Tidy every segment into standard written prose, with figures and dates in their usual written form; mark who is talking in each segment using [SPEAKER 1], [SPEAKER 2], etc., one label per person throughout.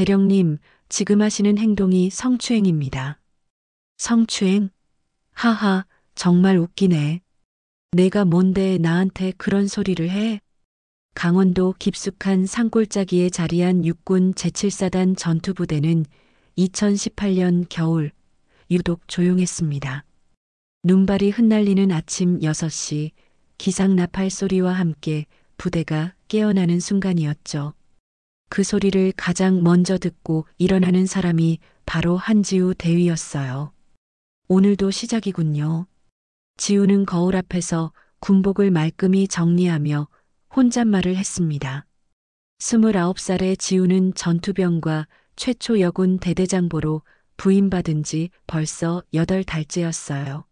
[SPEAKER 1] 대령님, 지금 하시는 행동이 성추행입니다. 성추행? 하하, 정말 웃기네. 내가 뭔데 나한테 그런 소리를 해? 강원도 깊숙한 산골짜기에 자리한 육군 제7사단 전투부대는 2018년 겨울 유독 조용했습니다. 눈발이 흩날리는 아침 6시 기상 나팔 소리와 함께 부대가 깨어나는 순간이었죠. 그 소리를 가장 먼저 듣고 일어나는 사람이 바로 한지우 대위였어요. 오늘도 시작이군요. 지우는 거울 앞에서 군복을 말끔히 정리하며 혼잣말을 했습니다. 29살의 지우는 전투병과 최초 여군 대대장보로 부임받은 지 벌써 8달째였어요.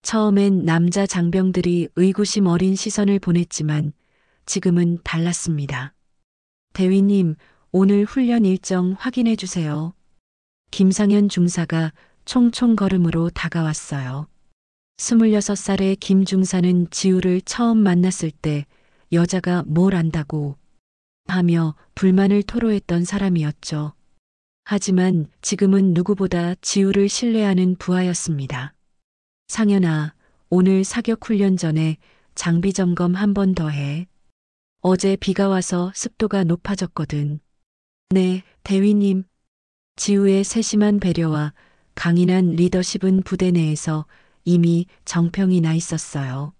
[SPEAKER 1] 처음엔 남자 장병들이 의구심 어린 시선을 보냈지만 지금은 달랐습니다. 대위님, 오늘 훈련 일정 확인해 주세요. 김상현 중사가 총총 걸음으로 다가왔어요. 26살의 김 중사는 지우를 처음 만났을 때 여자가 뭘 안다고 하며 불만을 토로했던 사람이었죠. 하지만 지금은 누구보다 지우를 신뢰하는 부하였습니다. 상현아, 오늘 사격 훈련 전에 장비 점검 한 번 더 해. 어제 비가 와서 습도가 높아졌거든. 네, 대위님. 지우의 세심한 배려와 강인한 리더십은 부대 내에서 이미 정평이 나 있었어요.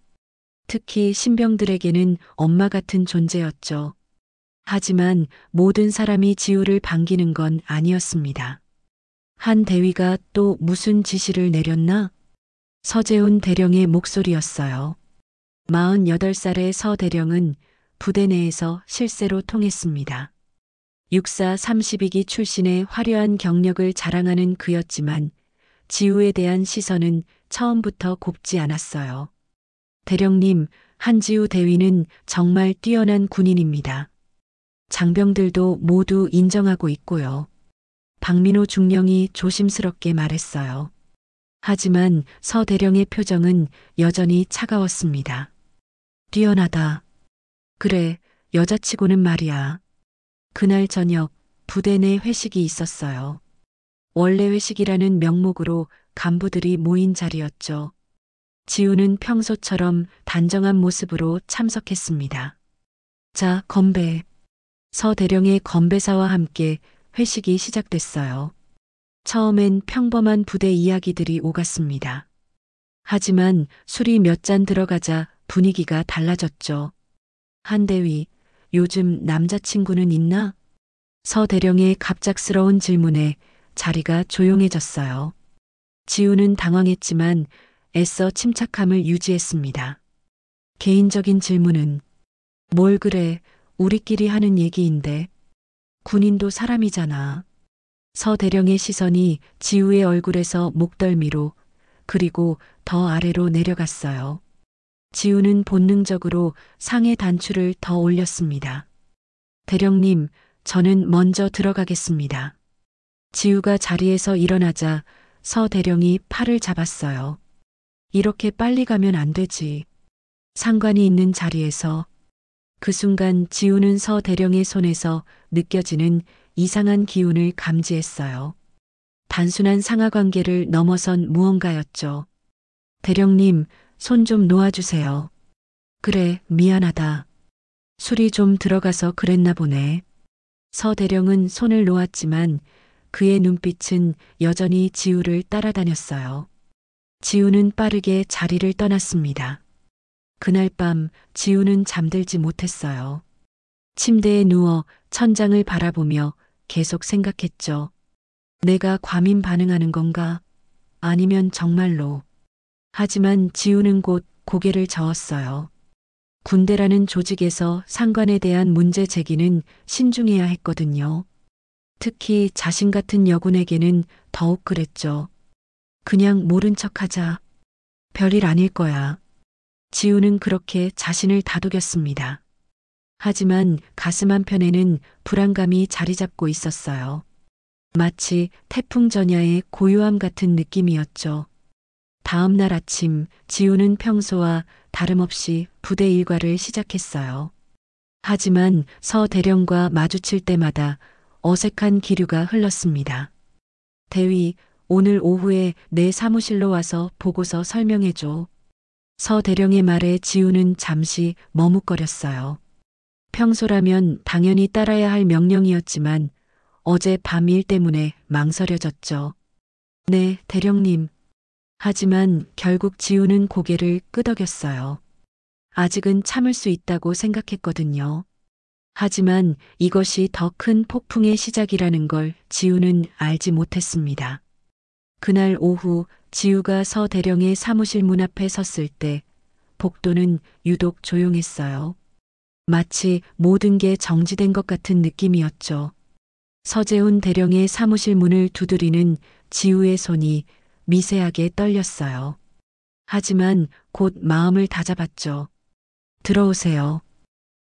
[SPEAKER 1] 특히 신병들에게는 엄마 같은 존재였죠. 하지만 모든 사람이 지우를 반기는 건 아니었습니다. 한 대위가 또 무슨 지시를 내렸나? 서재훈 대령의 목소리였어요. 48살의 서 대령은 부대 내에서 실세로 통했습니다. 육사 32기 출신의 화려한 경력을 자랑하는 그였지만 지우에 대한 시선은 처음부터 곱지 않았어요. 대령님, 한지우 대위는 정말 뛰어난 군인입니다. 장병들도 모두 인정하고 있고요. 박민호 중령이 조심스럽게 말했어요. 하지만 서 대령의 표정은 여전히 차가웠습니다. 뛰어나다. 그래, 여자치고는 말이야. 그날 저녁 부대 내 회식이 있었어요. 원래 회식이라는 명목으로 간부들이 모인 자리였죠. 지우는 평소처럼 단정한 모습으로 참석했습니다. 자, 건배. 서 대령의 건배사와 함께 회식이 시작됐어요. 처음엔 평범한 부대 이야기들이 오갔습니다. 하지만 술이 몇 잔 들어가자 분위기가 달라졌죠. 한 대위, 요즘 남자친구는 있나? 서 대령의 갑작스러운 질문에 자리가 조용해졌어요. 지우는 당황했지만 애써 침착함을 유지했습니다. 개인적인 질문은 뭘 그래, 우리끼리 하는 얘기인데. 군인도 사람이잖아. 서 대령의 시선이 지우의 얼굴에서 목덜미로 그리고 더 아래로 내려갔어요. 지우는 본능적으로 상의 단추를 더 올렸습니다. 대령님, 저는 먼저 들어가겠습니다. 지우가 자리에서 일어나자 서 대령이 팔을 잡았어요. 이렇게 빨리 가면 안 되지. 상관이 있는 자리에서. 그 순간 지우는 서 대령의 손에서 느껴지는 이상한 기운을 감지했어요. 단순한 상하관계를 넘어선 무언가였죠. 대령님, 손 좀 놓아주세요. 그래, 미안하다. 술이 좀 들어가서 그랬나 보네. 서 대령은 손을 놓았지만 그의 눈빛은 여전히 지우를 따라다녔어요. 지우는 빠르게 자리를 떠났습니다. 그날 밤 지우는 잠들지 못했어요. 침대에 누워 천장을 바라보며 계속 생각했죠. 내가 과민 반응하는 건가? 아니면 정말로. 하지만 지우는 곧 고개를 저었어요. 군대라는 조직에서 상관에 대한 문제 제기는 신중해야 했거든요. 특히 자신 같은 여군에게는 더욱 그랬죠. 그냥 모른 척하자. 별일 아닐 거야. 지우는 그렇게 자신을 다독였습니다. 하지만 가슴 한편에는 불안감이 자리 잡고 있었어요. 마치 태풍 전야의 고요함 같은 느낌이었죠. 다음 날 아침 지우는 평소와 다름없이 부대 일과를 시작했어요. 하지만 서 대령과 마주칠 때마다 어색한 기류가 흘렀습니다. 대위, 오늘 오후에 내 사무실로 와서 보고서 설명해줘. 서 대령의 말에 지우는 잠시 머뭇거렸어요. 평소라면 당연히 따라야 할 명령이었지만 어제 밤 일 때문에 망설여졌죠. 네, 대령님. 하지만 결국 지우는 고개를 끄덕였어요. 아직은 참을 수 있다고 생각했거든요. 하지만 이것이 더 큰 폭풍의 시작이라는 걸 지우는 알지 못했습니다. 그날 오후 지우가 서 대령의 사무실 문 앞에 섰을 때 복도는 유독 조용했어요. 마치 모든 게 정지된 것 같은 느낌이었죠. 서재훈 대령의 사무실 문을 두드리는 지우의 손이 미세하게 떨렸어요. 하지만 곧 마음을 다잡았죠. 들어오세요.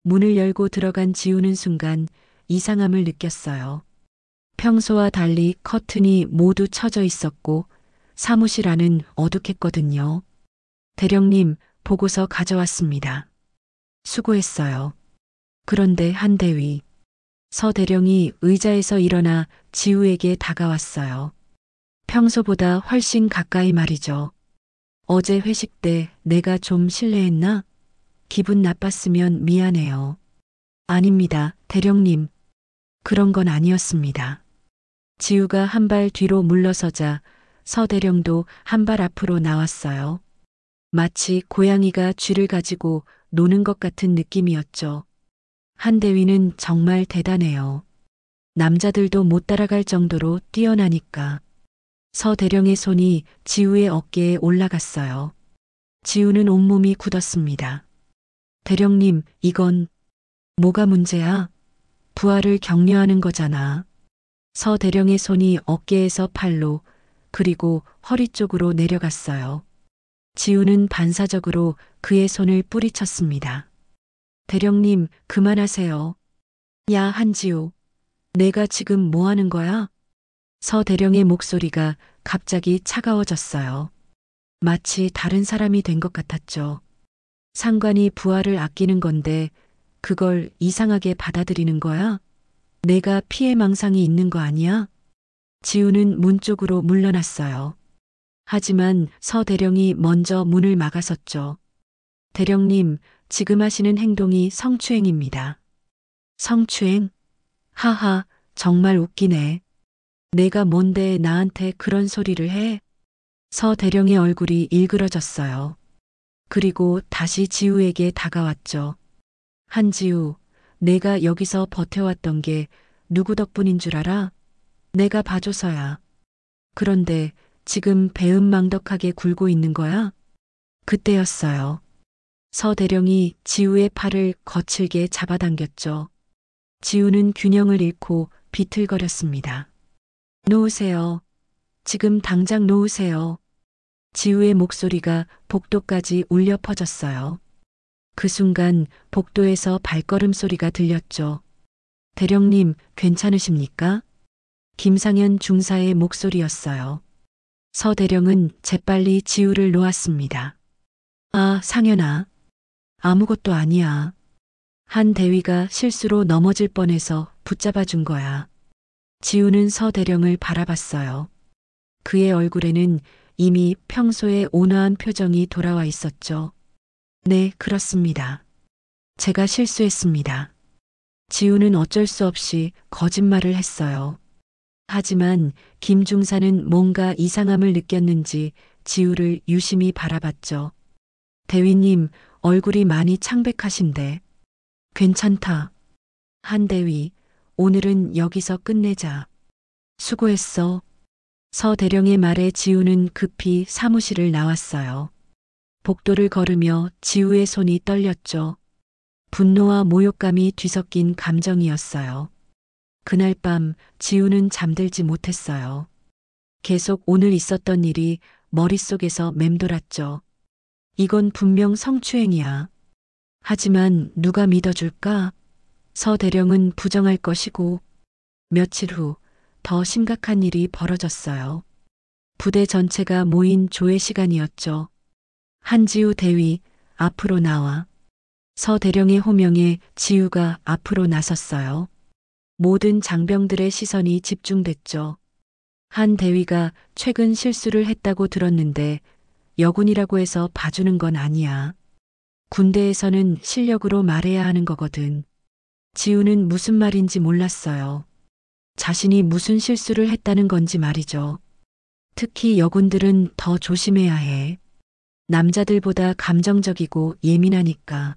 [SPEAKER 1] 문을 열고 들어간 지우는 순간 이상함을 느꼈어요. 평소와 달리 커튼이 모두 쳐져 있었고 사무실 안은 어둑했거든요. 대령님, 보고서 가져왔습니다. 수고했어요. 그런데 한대위. 서 대령이 의자에서 일어나 지우에게 다가왔어요. 평소보다 훨씬 가까이 말이죠. 어제 회식 때 내가 좀 실례했나? 기분 나빴으면 미안해요. 아닙니다, 대령님. 그런 건 아니었습니다. 지우가 한 발 뒤로 물러서자 서 대령도 한 발 앞으로 나왔어요. 마치 고양이가 쥐를 가지고 노는 것 같은 느낌이었죠. 한대위는 정말 대단해요. 남자들도 못 따라갈 정도로 뛰어나니까. 서 대령의 손이 지우의 어깨에 올라갔어요. 지우는 온몸이 굳었습니다. 대령님, 이건 뭐가 문제야? 부하를 격려하는 거잖아. 서 대령의 손이 어깨에서 팔로 그리고 허리 쪽으로 내려갔어요. 지우는 반사적으로 그의 손을 뿌리쳤습니다. 대령님, 그만하세요. 야, 한지우. 내가 지금 뭐 하는 거야? 서 대령의 목소리가 갑자기 차가워졌어요. 마치 다른 사람이 된 것 같았죠. 상관이 부하를 아끼는 건데 그걸 이상하게 받아들이는 거야? 내가 피해망상이 있는 거 아니야? 지우는 문 쪽으로 물러났어요. 하지만 서 대령이 먼저 문을 막아섰죠. 대령님, 지금 하시는 행동이 성추행입니다. 성추행? 하하, 정말 웃기네. 내가 뭔데 나한테 그런 소리를 해? 서 대령의 얼굴이 일그러졌어요. 그리고 다시 지우에게 다가왔죠. 한지우, 내가 여기서 버텨왔던 게 누구 덕분인 줄 알아? 내가 봐줘서야. 그런데 지금 배은망덕하게 굴고 있는 거야? 그때였어요. 서 대령이 지우의 팔을 거칠게 잡아당겼죠. 지우는 균형을 잃고 비틀거렸습니다. 놓으세요. 지금 당장 놓으세요. 지우의 목소리가 복도까지 울려 퍼졌어요. 그 순간 복도에서 발걸음 소리가 들렸죠. 대령님, 괜찮으십니까? 김상현 중사의 목소리였어요. 서 대령은 재빨리 지우를 놓았습니다. 아, 상현아. 아무것도 아니야. 한 대위가 실수로 넘어질 뻔해서 붙잡아 준 거야. 지우는 서 대령을 바라봤어요. 그의 얼굴에는 이미 평소의 온화한 표정이 돌아와 있었죠. 네, 그렇습니다. 제가 실수했습니다. 지우는 어쩔 수 없이 거짓말을 했어요. 하지만 김중사는 뭔가 이상함을 느꼈는지 지우를 유심히 바라봤죠. 대위님, 얼굴이 많이 창백하신데. 괜찮다. 한대위, 오늘은 여기서 끝내자. 수고했어. 서 대령의 말에 지우는 급히 사무실을 나왔어요. 복도를 걸으며 지우의 손이 떨렸죠. 분노와 모욕감이 뒤섞인 감정이었어요. 그날 밤 지우는 잠들지 못했어요. 계속 오늘 있었던 일이 머릿속에서 맴돌았죠. 이건 분명 성추행이야. 하지만 누가 믿어줄까? 서 대령은 부정할 것이고. 며칠 후 더 심각한 일이 벌어졌어요. 부대 전체가 모인 조회 시간이었죠. 한지우 대위, 앞으로 나와. 서 대령의 호명에 지우가 앞으로 나섰어요. 모든 장병들의 시선이 집중됐죠. 한 대위가 최근 실수를 했다고 들었는데 여군이라고 해서 봐주는 건 아니야. 군대에서는 실력으로 말해야 하는 거거든. 지우는 무슨 말인지 몰랐어요. 자신이 무슨 실수를 했다는 건지 말이죠. 특히 여군들은 더 조심해야 해. 남자들보다 감정적이고 예민하니까.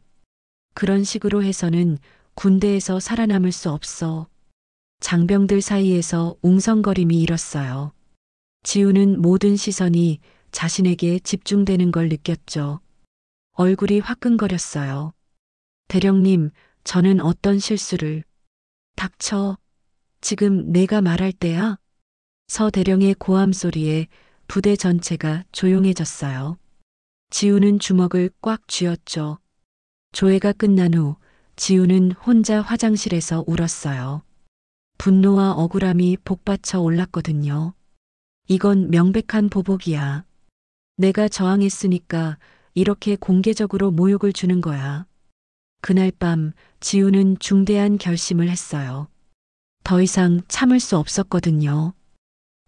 [SPEAKER 1] 그런 식으로 해서는 군대에서 살아남을 수 없어. 장병들 사이에서 웅성거림이 일었어요. 지우는 모든 시선이 자신에게 집중되는 걸 느꼈죠. 얼굴이 화끈거렸어요. 대령님, 저는 어떤 실수를. 닥쳐. 지금 내가 말할 때야? 서 대령의 고함 소리에 부대 전체가 조용해졌어요. 지우는 주먹을 꽉 쥐었죠. 조회가 끝난 후 지우는 혼자 화장실에서 울었어요. 분노와 억울함이 복받쳐 올랐거든요. 이건 명백한 보복이야. 내가 저항했으니까 이렇게 공개적으로 모욕을 주는 거야. 그날 밤 지우는 중대한 결심을 했어요. 더 이상 참을 수 없었거든요.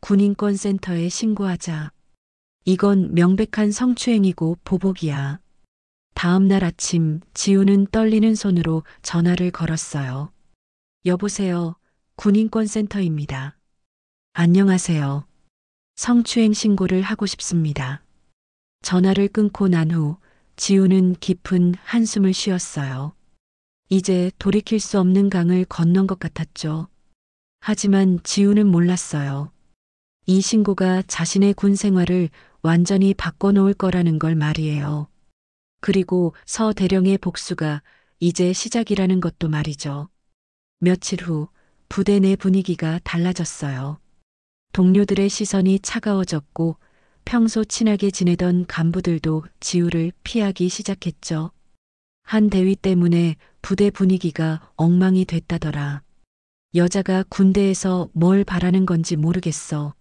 [SPEAKER 1] 군인권센터에 신고하자. 이건 명백한 성추행이고 보복이야. 다음 날 아침 지우는 떨리는 손으로 전화를 걸었어요. 여보세요. 군인권센터입니다. 안녕하세요. 성추행 신고를 하고 싶습니다. 전화를 끊고 난 후 지우는 깊은 한숨을 쉬었어요. 이제 돌이킬 수 없는 강을 건넌 것 같았죠. 하지만 지우는 몰랐어요. 이 신고가 자신의 군 생활을 완전히 바꿔놓을 거라는 걸 말이에요. 그리고 서 대령의 복수가 이제 시작이라는 것도 말이죠. 며칠 후 부대 내 분위기가 달라졌어요. 동료들의 시선이 차가워졌고 평소 친하게 지내던 간부들도 지우를 피하기 시작했죠. 한 대위 때문에 부대 분위기가 엉망이 됐다더라. 여자가 군대에서 뭘 바라는 건지 모르겠어.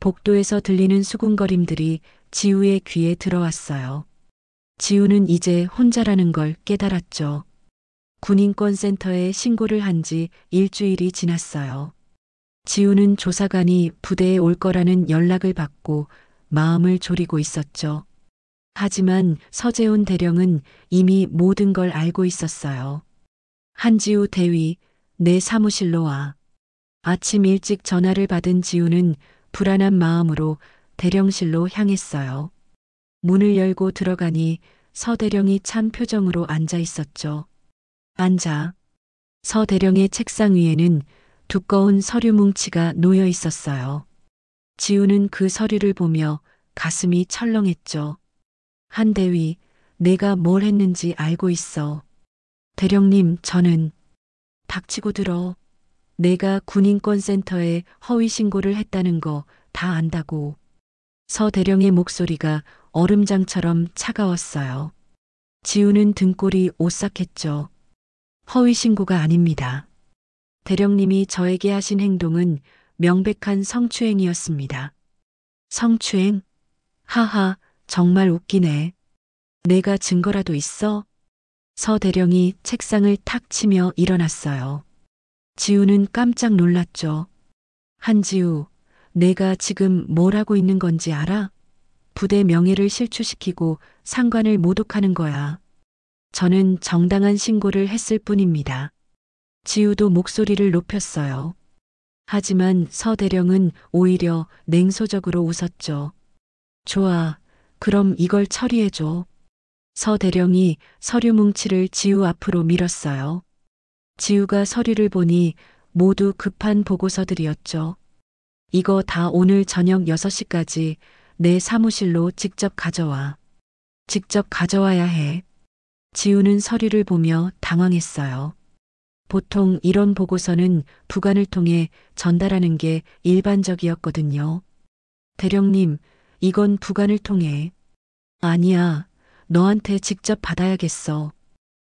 [SPEAKER 1] 복도에서 들리는 수군거림들이 지우의 귀에 들어왔어요. 지우는 이제 혼자라는 걸 깨달았죠. 군인권센터에 신고를 한 지 일주일이 지났어요. 지우는 조사관이 부대에 올 거라는 연락을 받고 마음을 졸이고 있었죠. 하지만 서재훈 대령은 이미 모든 걸 알고 있었어요. 한지우 대위, 내 사무실로 와. 아침 일찍 전화를 받은 지우는 불안한 마음으로 대령실로 향했어요. 문을 열고 들어가니 서 대령이 찬 표정으로 앉아 있었죠. 앉아. 서 대령의 책상 위에는 두꺼운 서류 뭉치가 놓여 있었어요. 지우는 그 서류를 보며 가슴이 철렁했죠. 한 대위, 내가 뭘 했는지 알고 있어. 대령님, 저는 닥치고 들어. 내가 군인권센터에 허위 신고를 했다는 거 다 안다고. 서 대령의 목소리가 얼음장처럼 차가웠어요. 지우는 등골이 오싹했죠. 허위 신고가 아닙니다. 대령님이 저에게 하신 행동은 명백한 성추행이었습니다. 성추행? 하하, 정말 웃기네. 내가 증거라도 있어? 서 대령이 책상을 탁 치며 일어났어요. 지우는 깜짝 놀랐죠. 한지우, 내가 지금 뭘 하고 있는 건지 알아? 부대 명예를 실추시키고 상관을 모독하는 거야. 저는 정당한 신고를 했을 뿐입니다. 지우도 목소리를 높였어요. 하지만 서 대령은 오히려 냉소적으로 웃었죠. 좋아, 그럼 이걸 처리해줘. 서 대령이 서류 뭉치를 지우 앞으로 밀었어요. 지우가 서류를 보니 모두 급한 보고서들이었죠. 이거 다 오늘 저녁 6시까지 내 사무실로 직접 가져와. 직접 가져와야 해. 지우는 서류를 보며 당황했어요. 보통 이런 보고서는 부관을 통해 전달하는 게 일반적이었거든요. 대령님, 이건 부관을 통해. 아니야, 너한테 직접 받아야겠어.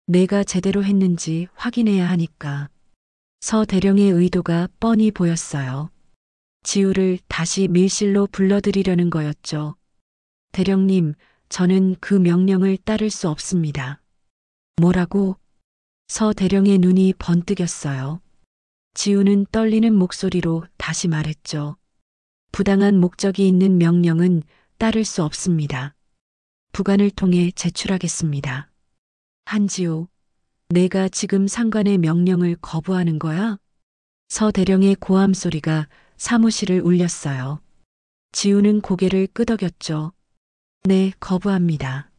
[SPEAKER 1] 내가 제대로 했는지 확인해야 하니까. 서 대령의 의도가 뻔히 보였어요. 지우를 다시 밀실로 불러들이려는 거였죠. 대령님, 저는 그 명령을 따를 수 없습니다. 뭐라고? 서 대령의 눈이 번뜩였어요. 지우는 떨리는 목소리로 다시 말했죠. 부당한 목적이 있는 명령은 따를 수 없습니다. 부관을 통해 제출하겠습니다. 한지우, 내가 지금 상관의 명령을 거부하는 거야? 서 대령의 고함 소리가 사무실을 울렸어요. 지우는 고개를 끄덕였죠. 네, 거부합니다.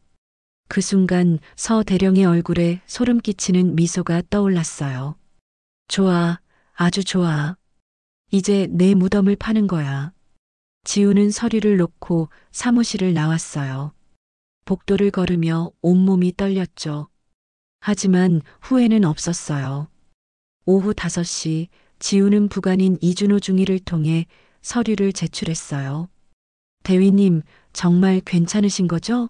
[SPEAKER 1] 그 순간 서 대령의 얼굴에 소름 끼치는 미소가 떠올랐어요. 좋아, 아주 좋아. 이제 내 무덤을 파는 거야. 지우는 서류를 놓고 사무실을 나왔어요. 복도를 걸으며 온몸이 떨렸죠. 하지만 후회는 없었어요. 오후 5시 지우는 부관인 이준호 중위를 통해 서류를 제출했어요. 대위님, 정말 괜찮으신 거죠?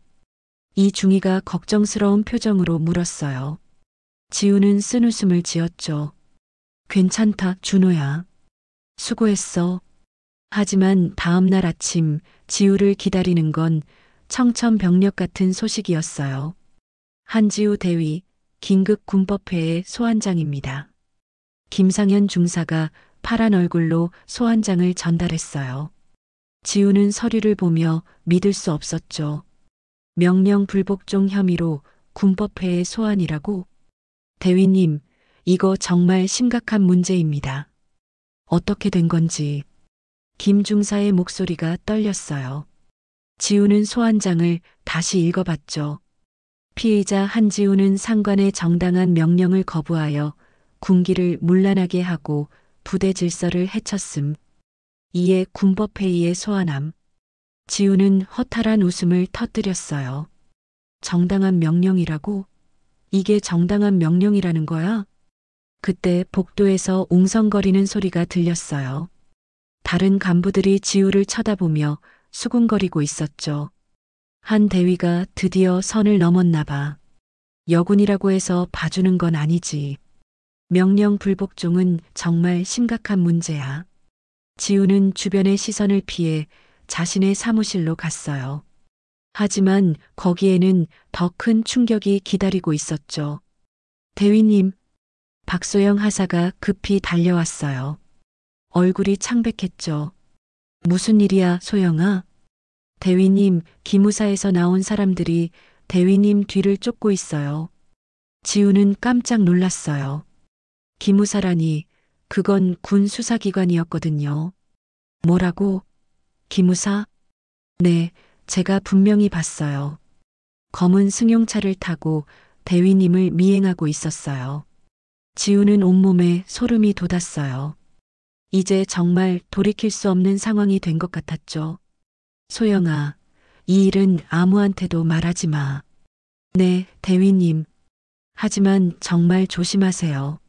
[SPEAKER 1] 이 중위가 걱정스러운 표정으로 물었어요. 지우는 쓴웃음을 지었죠. 괜찮다, 준호야. 수고했어. 하지만 다음 날 아침 지우를 기다리는 건 청천벽력 같은 소식이었어요. 한지우 대위, 긴급 군법회의 소환장입니다. 김상현 중사가 파란 얼굴로 소환장을 전달했어요. 지우는 서류를 보며 믿을 수 없었죠. 명령 불복종 혐의로 군법회의 소환이라고? 대위님, 이거 정말 심각한 문제입니다. 어떻게 된 건지. 김 중사의 목소리가 떨렸어요. 지우는 소환장을 다시 읽어봤죠. 피의자 한지우는 상관의 정당한 명령을 거부하여 군기를 문란하게 하고 부대 질서를 해쳤음. 이에 군법회의에 소환함. 지우는 허탈한 웃음을 터뜨렸어요. 정당한 명령이라고? 이게 정당한 명령이라는 거야? 그때 복도에서 웅성거리는 소리가 들렸어요. 다른 간부들이 지우를 쳐다보며 수군거리고 있었죠. 한 대위가 드디어 선을 넘었나 봐. 여군이라고 해서 봐주는 건 아니지. 명령 불복종은 정말 심각한 문제야. 지우는 주변의 시선을 피해 자신의 사무실로 갔어요. 하지만 거기에는 더 큰 충격이 기다리고 있었죠. 대위님, 박소영 하사가 급히 달려왔어요. 얼굴이 창백했죠. 무슨 일이야, 소영아? 대위님, 기무사에서 나온 사람들이 대위님 뒤를 쫓고 있어요. 지우는 깜짝 놀랐어요. 기무사라니, 그건 군 수사기관이었거든요. 뭐라고? 기무사? 네, 제가 분명히 봤어요. 검은 승용차를 타고 대위님을 미행하고 있었어요. 지우는 온몸에 소름이 돋았어요. 이제 정말 돌이킬 수 없는 상황이 된 것 같았죠. 소영아, 이 일은 아무한테도 말하지 마. 네, 대위님. 하지만 정말 조심하세요.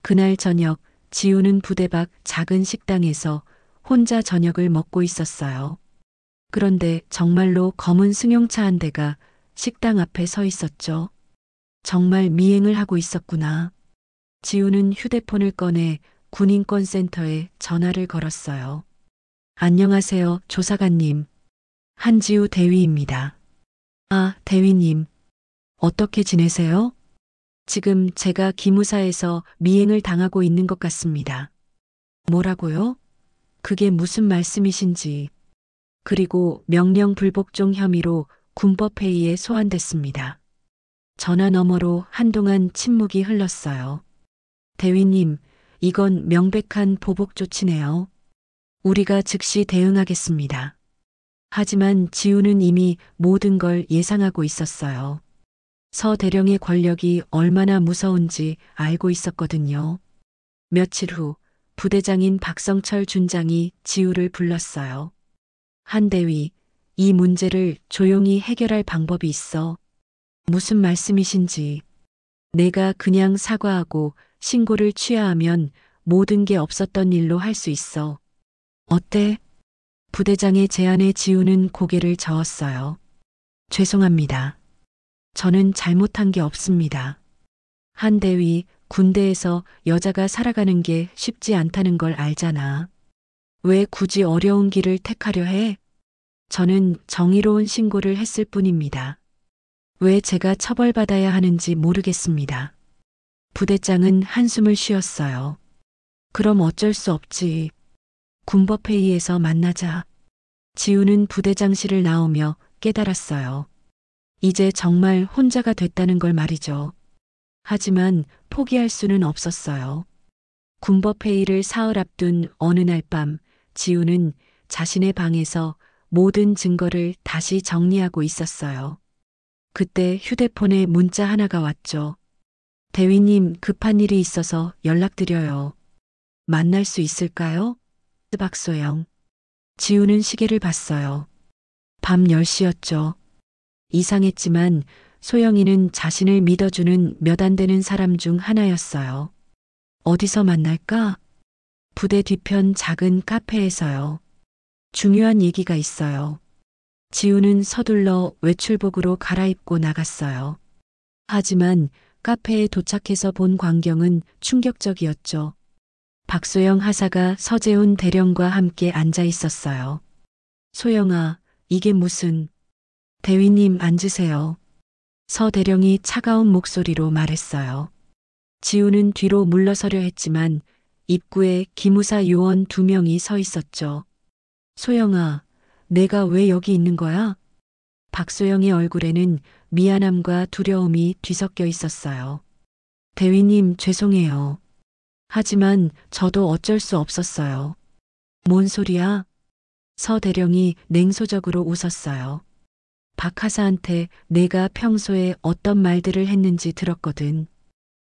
[SPEAKER 1] 그날 저녁 지우는 부대 밖 작은 식당에서 혼자 저녁을 먹고 있었어요. 그런데 정말로 검은 승용차 한 대가 식당 앞에 서 있었죠. 정말 미행을 하고 있었구나. 지우는 휴대폰을 꺼내 군인권센터에 전화를 걸었어요. 안녕하세요, 조사관님. 한지우 대위입니다. 아, 대위님. 어떻게 지내세요? 지금 제가 기무사에서 미행을 당하고 있는 것 같습니다. 뭐라고요? 그게 무슨 말씀이신지. 그리고 명령 불복종 혐의로 군법회의에 소환됐습니다. 전화 너머로 한동안 침묵이 흘렀어요. 대위님, 이건 명백한 보복 조치네요. 우리가 즉시 대응하겠습니다. 하지만 지우는 이미 모든 걸 예상하고 있었어요. 서 대령의 권력이 얼마나 무서운지 알고 있었거든요. 며칠 후 부대장인 박성철 준장이 지우를 불렀어요. 한 대위, 이 문제를 조용히 해결할 방법이 있어. 무슨 말씀이신지. 내가 그냥 사과하고 신고를 취하하면 모든 게 없었던 일로 할 수 있어. 어때? 부대장의 제안에 지우는 고개를 저었어요. 죄송합니다. 저는 잘못한 게 없습니다. 한 대위, 군대에서 여자가 살아가는 게 쉽지 않다는 걸 알잖아. 왜 굳이 어려운 길을 택하려 해? 저는 정의로운 신고를 했을 뿐입니다. 왜 제가 처벌받아야 하는지 모르겠습니다. 부대장은 한숨을 쉬었어요. 그럼 어쩔 수 없지. 군법회의에서 만나자. 지우는 부대장실을 나오며 깨달았어요. 이제 정말 혼자가 됐다는 걸 말이죠. 하지만 포기할 수는 없었어요. 군법회의를 사흘 앞둔 어느 날 밤, 지우는 자신의 방에서 모든 증거를 다시 정리하고 있었어요. 그때 휴대폰에 문자 하나가 왔죠. 대위님, 급한 일이 있어서 연락드려요. 만날 수 있을까요? 박소영. 지우는 시계를 봤어요. 밤 10시였죠. 이상했지만 소영이는 자신을 믿어주는 몇 안 되는 사람 중 하나였어요. 어디서 만날까? 부대 뒤편 작은 카페에서요. 중요한 얘기가 있어요. 지우는 서둘러 외출복으로 갈아입고 나갔어요. 하지만 카페에 도착해서 본 광경은 충격적이었죠. 박소영 하사가 서재훈 대령과 함께 앉아 있었어요. 소영아, 이게 무슨... 대위님 앉으세요. 서 대령이 차가운 목소리로 말했어요. 지우는 뒤로 물러서려 했지만 입구에 기무사 요원 2명이 서 있었죠. 소영아, 내가 왜 여기 있는 거야? 박소영의 얼굴에는 미안함과 두려움이 뒤섞여 있었어요. 대위님, 죄송해요. 하지만 저도 어쩔 수 없었어요. 뭔 소리야? 서 대령이 냉소적으로 웃었어요. 박 하사한테 내가 평소에 어떤 말들을 했는지 들었거든.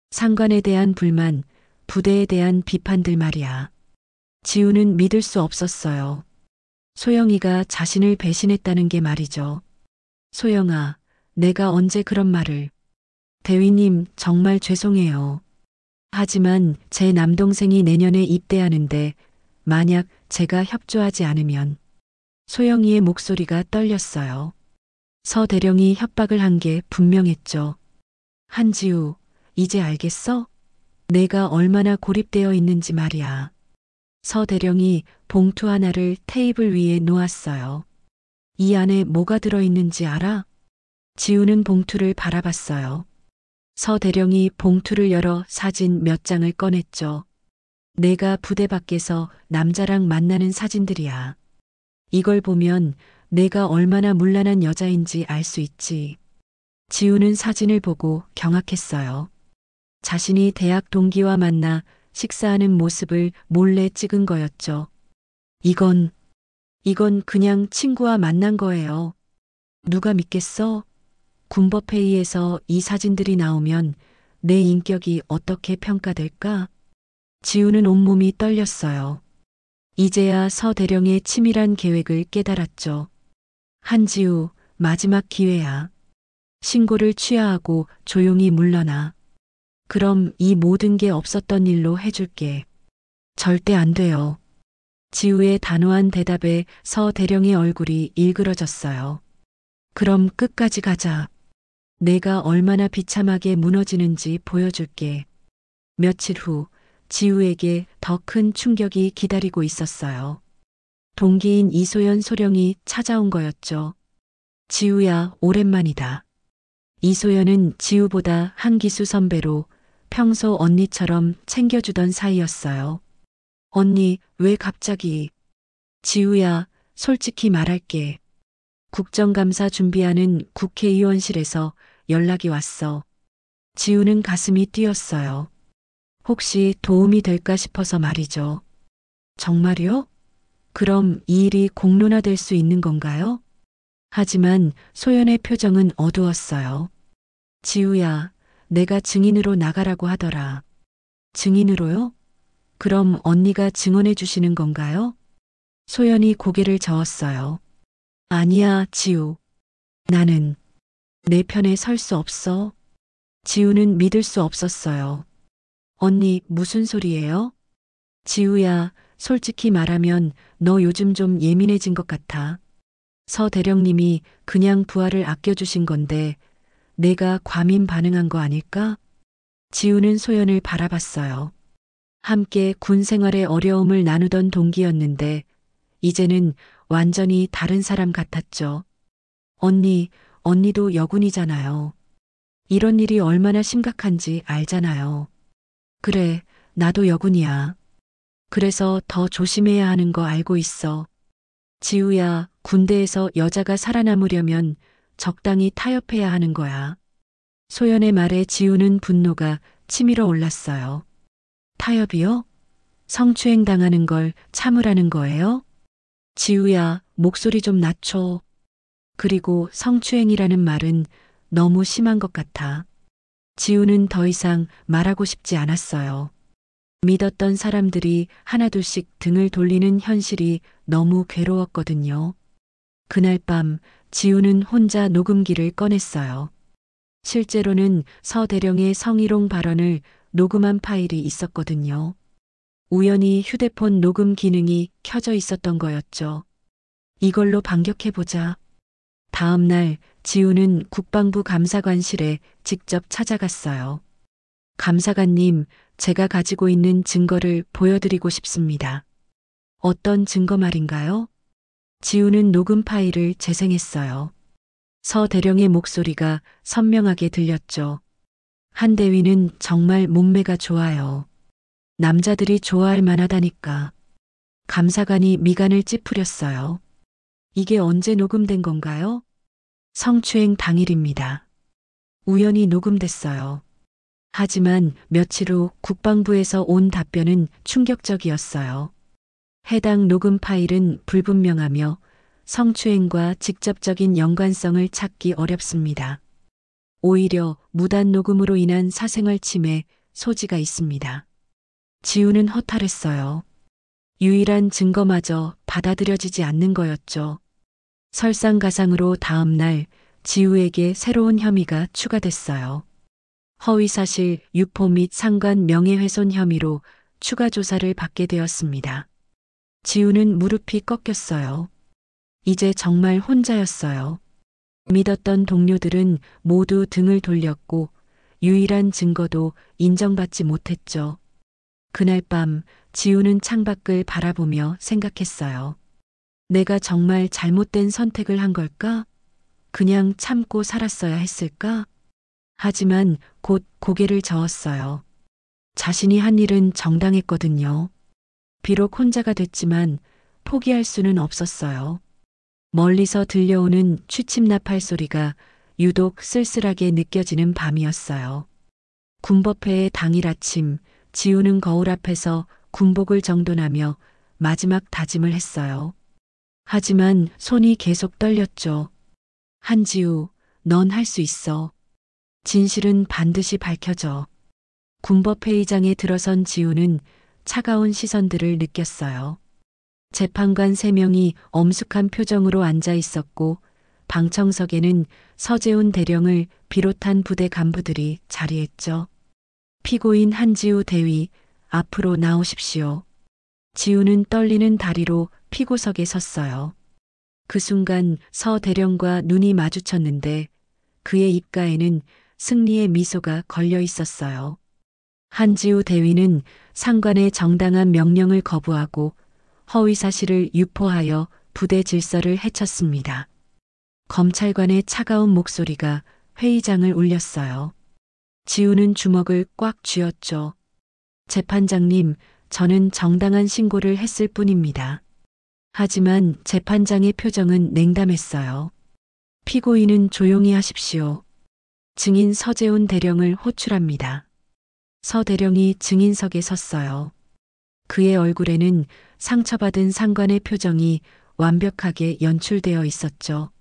[SPEAKER 1] 상관에 대한 불만, 부대에 대한 비판들 말이야. 지우는 믿을 수 없었어요. 소영이가 자신을 배신했다는 게 말이죠. 소영아, 내가 언제 그런 말을... 대위님, 정말 죄송해요. 하지만 제 남동생이 내년에 입대하는데 만약 제가 협조하지 않으면... 소영이의 목소리가 떨렸어요. 서 대령이 협박을 한 게 분명했죠. 한지우, 이제 알겠어? 내가 얼마나 고립되어 있는지 말이야. 서 대령이 봉투 하나를 테이블 위에 놓았어요. 이 안에 뭐가 들어있는지 알아? 지우는 봉투를 바라봤어요. 서 대령이 봉투를 열어 사진 몇 장을 꺼냈죠. 내가 부대 밖에서 남자랑 만나는 사진들이야. 이걸 보면 내가 얼마나 문란한 여자인지 알 수 있지. 지우는 사진을 보고 경악했어요. 자신이 대학 동기와 만나 식사하는 모습을 몰래 찍은 거였죠. 이건 그냥 친구와 만난 거예요. 누가 믿겠어? 군법회의에서 이 사진들이 나오면 내 인격이 어떻게 평가될까? 지우는 온몸이 떨렸어요. 이제야 서 대령의 치밀한 계획을 깨달았죠. 한지우, 마지막 기회야. 신고를 취하하고 조용히 물러나. 그럼 이 모든 게 없었던 일로 해줄게. 절대 안 돼요. 지우의 단호한 대답에 서 대령의 얼굴이 일그러졌어요. 그럼 끝까지 가자. 내가 얼마나 비참하게 무너지는지 보여줄게. 며칠 후 지우에게 더 큰 충격이 기다리고 있었어요. 동기인 이소연 소령이 찾아온 거였죠. 지우야, 오랜만이다. 이소연은 지우보다 한 기수 선배로 평소 언니처럼 챙겨주던 사이였어요. 언니, 왜 갑자기? 지우야, 솔직히 말할게. 국정감사 준비하는 국회의원실에서 연락이 왔어. 지우는 가슴이 뛰었어요. 혹시 도움이 될까 싶어서 말이죠. 정말요? 그럼 이 일이 공론화될 수 있는 건가요? 하지만 소연의 표정은 어두웠어요. 지우야, 내가 증인으로 나가라고 하더라. 증인으로요? 그럼 언니가 증언해 주시는 건가요? 소연이 고개를 저었어요. 아니야, 지우. 나는 내 편에 설 수 없어. 지우는 믿을 수 없었어요. 언니, 무슨 소리예요? 지우야, 솔직히 말하면 너 요즘 좀 예민해진 것 같아. 서 대령님이 그냥 부하를 아껴주신 건데 내가 과민 반응한 거 아닐까? 지우는 소연을 바라봤어요. 함께 군 생활의 어려움을 나누던 동기였는데 이제는 완전히 다른 사람 같았죠. 언니도 여군이잖아요. 이런 일이 얼마나 심각한지 알잖아요. 그래, 나도 여군이야. 그래서 더 조심해야 하는 거 알고 있어. 지우야, 군대에서 여자가 살아남으려면 적당히 타협해야 하는 거야. 소연의 말에 지우는 분노가 치밀어 올랐어요. 타협이요? 성추행 당하는 걸 참으라는 거예요? 지우야, 목소리 좀 낮춰. 그리고 성추행이라는 말은 너무 심한 것 같아. 지우는 더 이상 말하고 싶지 않았어요. 믿었던 사람들이 하나둘씩 등을 돌리는 현실이 너무 괴로웠거든요. 그날 밤 지우는 혼자 녹음기를 꺼냈어요. 실제로는 서 대령의 성희롱 발언을 녹음한 파일이 있었거든요. 우연히 휴대폰 녹음 기능이 켜져 있었던 거였죠. 이걸로 반격해보자. 다음 날 지우는 국방부 감사관실에 직접 찾아갔어요. 감사관님, 제가 가지고 있는 증거를 보여드리고 싶습니다. 어떤 증거 말인가요? 지우는 녹음 파일을 재생했어요. 서 대령의 목소리가 선명하게 들렸죠. 한 대위는 정말 몸매가 좋아요. 남자들이 좋아할 만하다니까. 감사관이 미간을 찌푸렸어요. 이게 언제 녹음된 건가요? 성추행 당일입니다. 우연히 녹음됐어요. 하지만 며칠 후 국방부에서 온 답변은 충격적이었어요. 해당 녹음 파일은 불분명하며 성추행과 직접적인 연관성을 찾기 어렵습니다. 오히려 무단 녹음으로 인한 사생활 침해 소지가 있습니다. 지우는 허탈했어요. 유일한 증거마저 받아들여지지 않는 거였죠. 설상가상으로 다음 날 지우에게 새로운 혐의가 추가됐어요. 허위사실 유포 및 상관 명예훼손 혐의로 추가 조사를 받게 되었습니다. 지우는 무릎이 꺾였어요. 이제 정말 혼자였어요. 믿었던 동료들은 모두 등을 돌렸고 유일한 증거도 인정받지 못했죠. 그날 밤 지우는 창밖을 바라보며 생각했어요. 내가 정말 잘못된 선택을 한 걸까? 그냥 참고 살았어야 했을까? 하지만 곧 고개를 저었어요. 자신이 한 일은 정당했거든요. 비록 혼자가 됐지만 포기할 수는 없었어요. 멀리서 들려오는 취침나팔 소리가 유독 쓸쓸하게 느껴지는 밤이었어요. 군법회의 당일 아침, 지우는 거울 앞에서 군복을 정돈하며 마지막 다짐을 했어요. 하지만 손이 계속 떨렸죠. 한지우, 넌 할 수 있어. 진실은 반드시 밝혀져. 군법회의장에 들어선 지우는 차가운 시선들을 느꼈어요. 재판관 3명이 엄숙한 표정으로 앉아 있었고 방청석에는 서재훈 대령을 비롯한 부대 간부들이 자리했죠. 피고인 한지우 대위, 앞으로 나오십시오. 지우는 떨리는 다리로 피고석에 섰어요. 그 순간 서 대령과 눈이 마주쳤는데 그의 입가에는 승리의 미소가 걸려 있었어요. 한지우 대위는 상관의 정당한 명령을 거부하고 허위 사실을 유포하여 부대 질서를 해쳤습니다. 검찰관의 차가운 목소리가 회의장을 울렸어요. 지우는 주먹을 꽉 쥐었죠. 재판장님, 저는 정당한 신고를 했을 뿐입니다. 하지만 재판장의 표정은 냉담했어요. 피고인은 조용히 하십시오. 증인 서재훈 대령을 호출합니다. 서 대령이 증인석에 섰어요. 그의 얼굴에는 상처받은 상관의 표정이 완벽하게 연출되어 있었죠.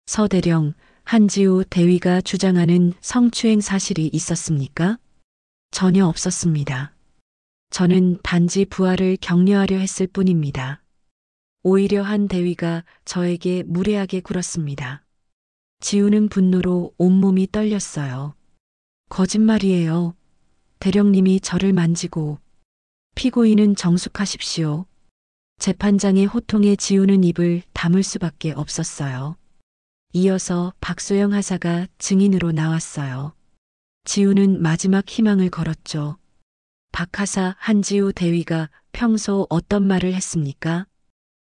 [SPEAKER 1] 서 대령, 한지우 대위가 주장하는 성추행 사실이 있었습니까? 전혀 없었습니다. 저는 단지 부하를 격려하려 했을 뿐입니다. 오히려 한 대위가 저에게 무례하게 굴었습니다. 지우는 분노로 온몸이 떨렸어요. 거짓말이에요. 대령님이 저를 만지고. 피고인은 정숙하십시오. 재판장의 호통에 지우는 입을 다물 수밖에 없었어요. 이어서 박소영 하사가 증인으로 나왔어요. 지우는 마지막 희망을 걸었죠. 박 하사, 한지우 대위가 평소 어떤 말을 했습니까?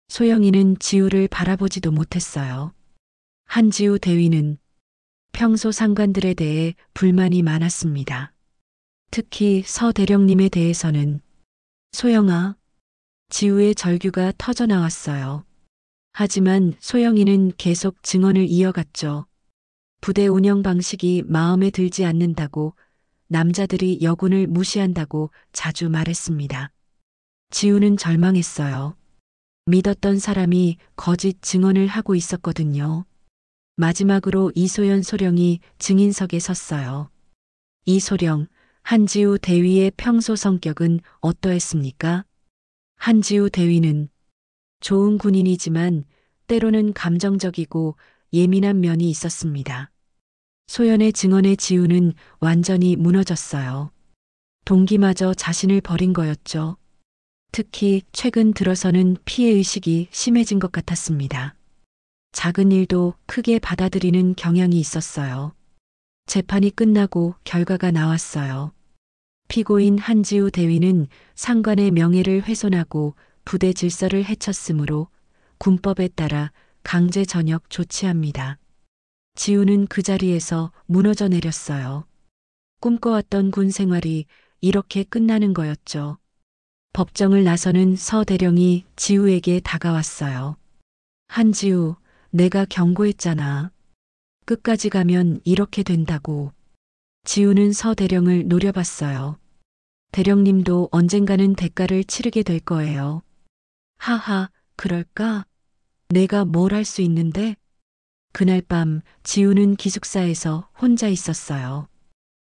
[SPEAKER 1] 소영이는 지우를 바라보지도 못했어요. 한지우 대위는 평소 상관들에 대해 불만이 많았습니다. 특히 서 대령님에 대해서는 소영아, 지우의 절규가 터져 나왔어요. 하지만 소영이는 계속 증언을 이어갔죠. 부대 운영 방식이 마음에 들지 않는다고, 남자들이 여군을 무시한다고 자주 말했습니다. 지우는 절망했어요. 믿었던 사람이 거짓 증언을 하고 있었거든요. 마지막으로 이소연 소령이 증인석에 섰어요. 이소령, 한지우 대위의 평소 성격은 어떠했습니까? 한지우 대위는 좋은 군인이지만 때로는 감정적이고 예민한 면이 있었습니다. 소연의 증언에 지우는 완전히 무너졌어요. 동기마저 자신을 버린 거였죠. 특히 최근 들어서는 피해의식이 심해진 것 같았습니다. 작은 일도 크게 받아들이는 경향이 있었어요. 재판이 끝나고 결과가 나왔어요. 피고인 한지우 대위는 상관의 명예를 훼손하고 부대 질서를 해쳤으므로 군법에 따라 강제 전역 조치합니다. 지우는 그 자리에서 무너져 내렸어요. 꿈꿔왔던 군 생활이 이렇게 끝나는 거였죠. 법정을 나서는 서 대령이 지우에게 다가왔어요. 한지우, 내가 경고했잖아. 끝까지 가면 이렇게 된다고. 지우는 서 대령을 노려봤어요. 대령님도 언젠가는 대가를 치르게 될 거예요. 하하, 그럴까? 내가 뭘 할 수 있는데? 그날 밤 지우는 기숙사에서 혼자 있었어요.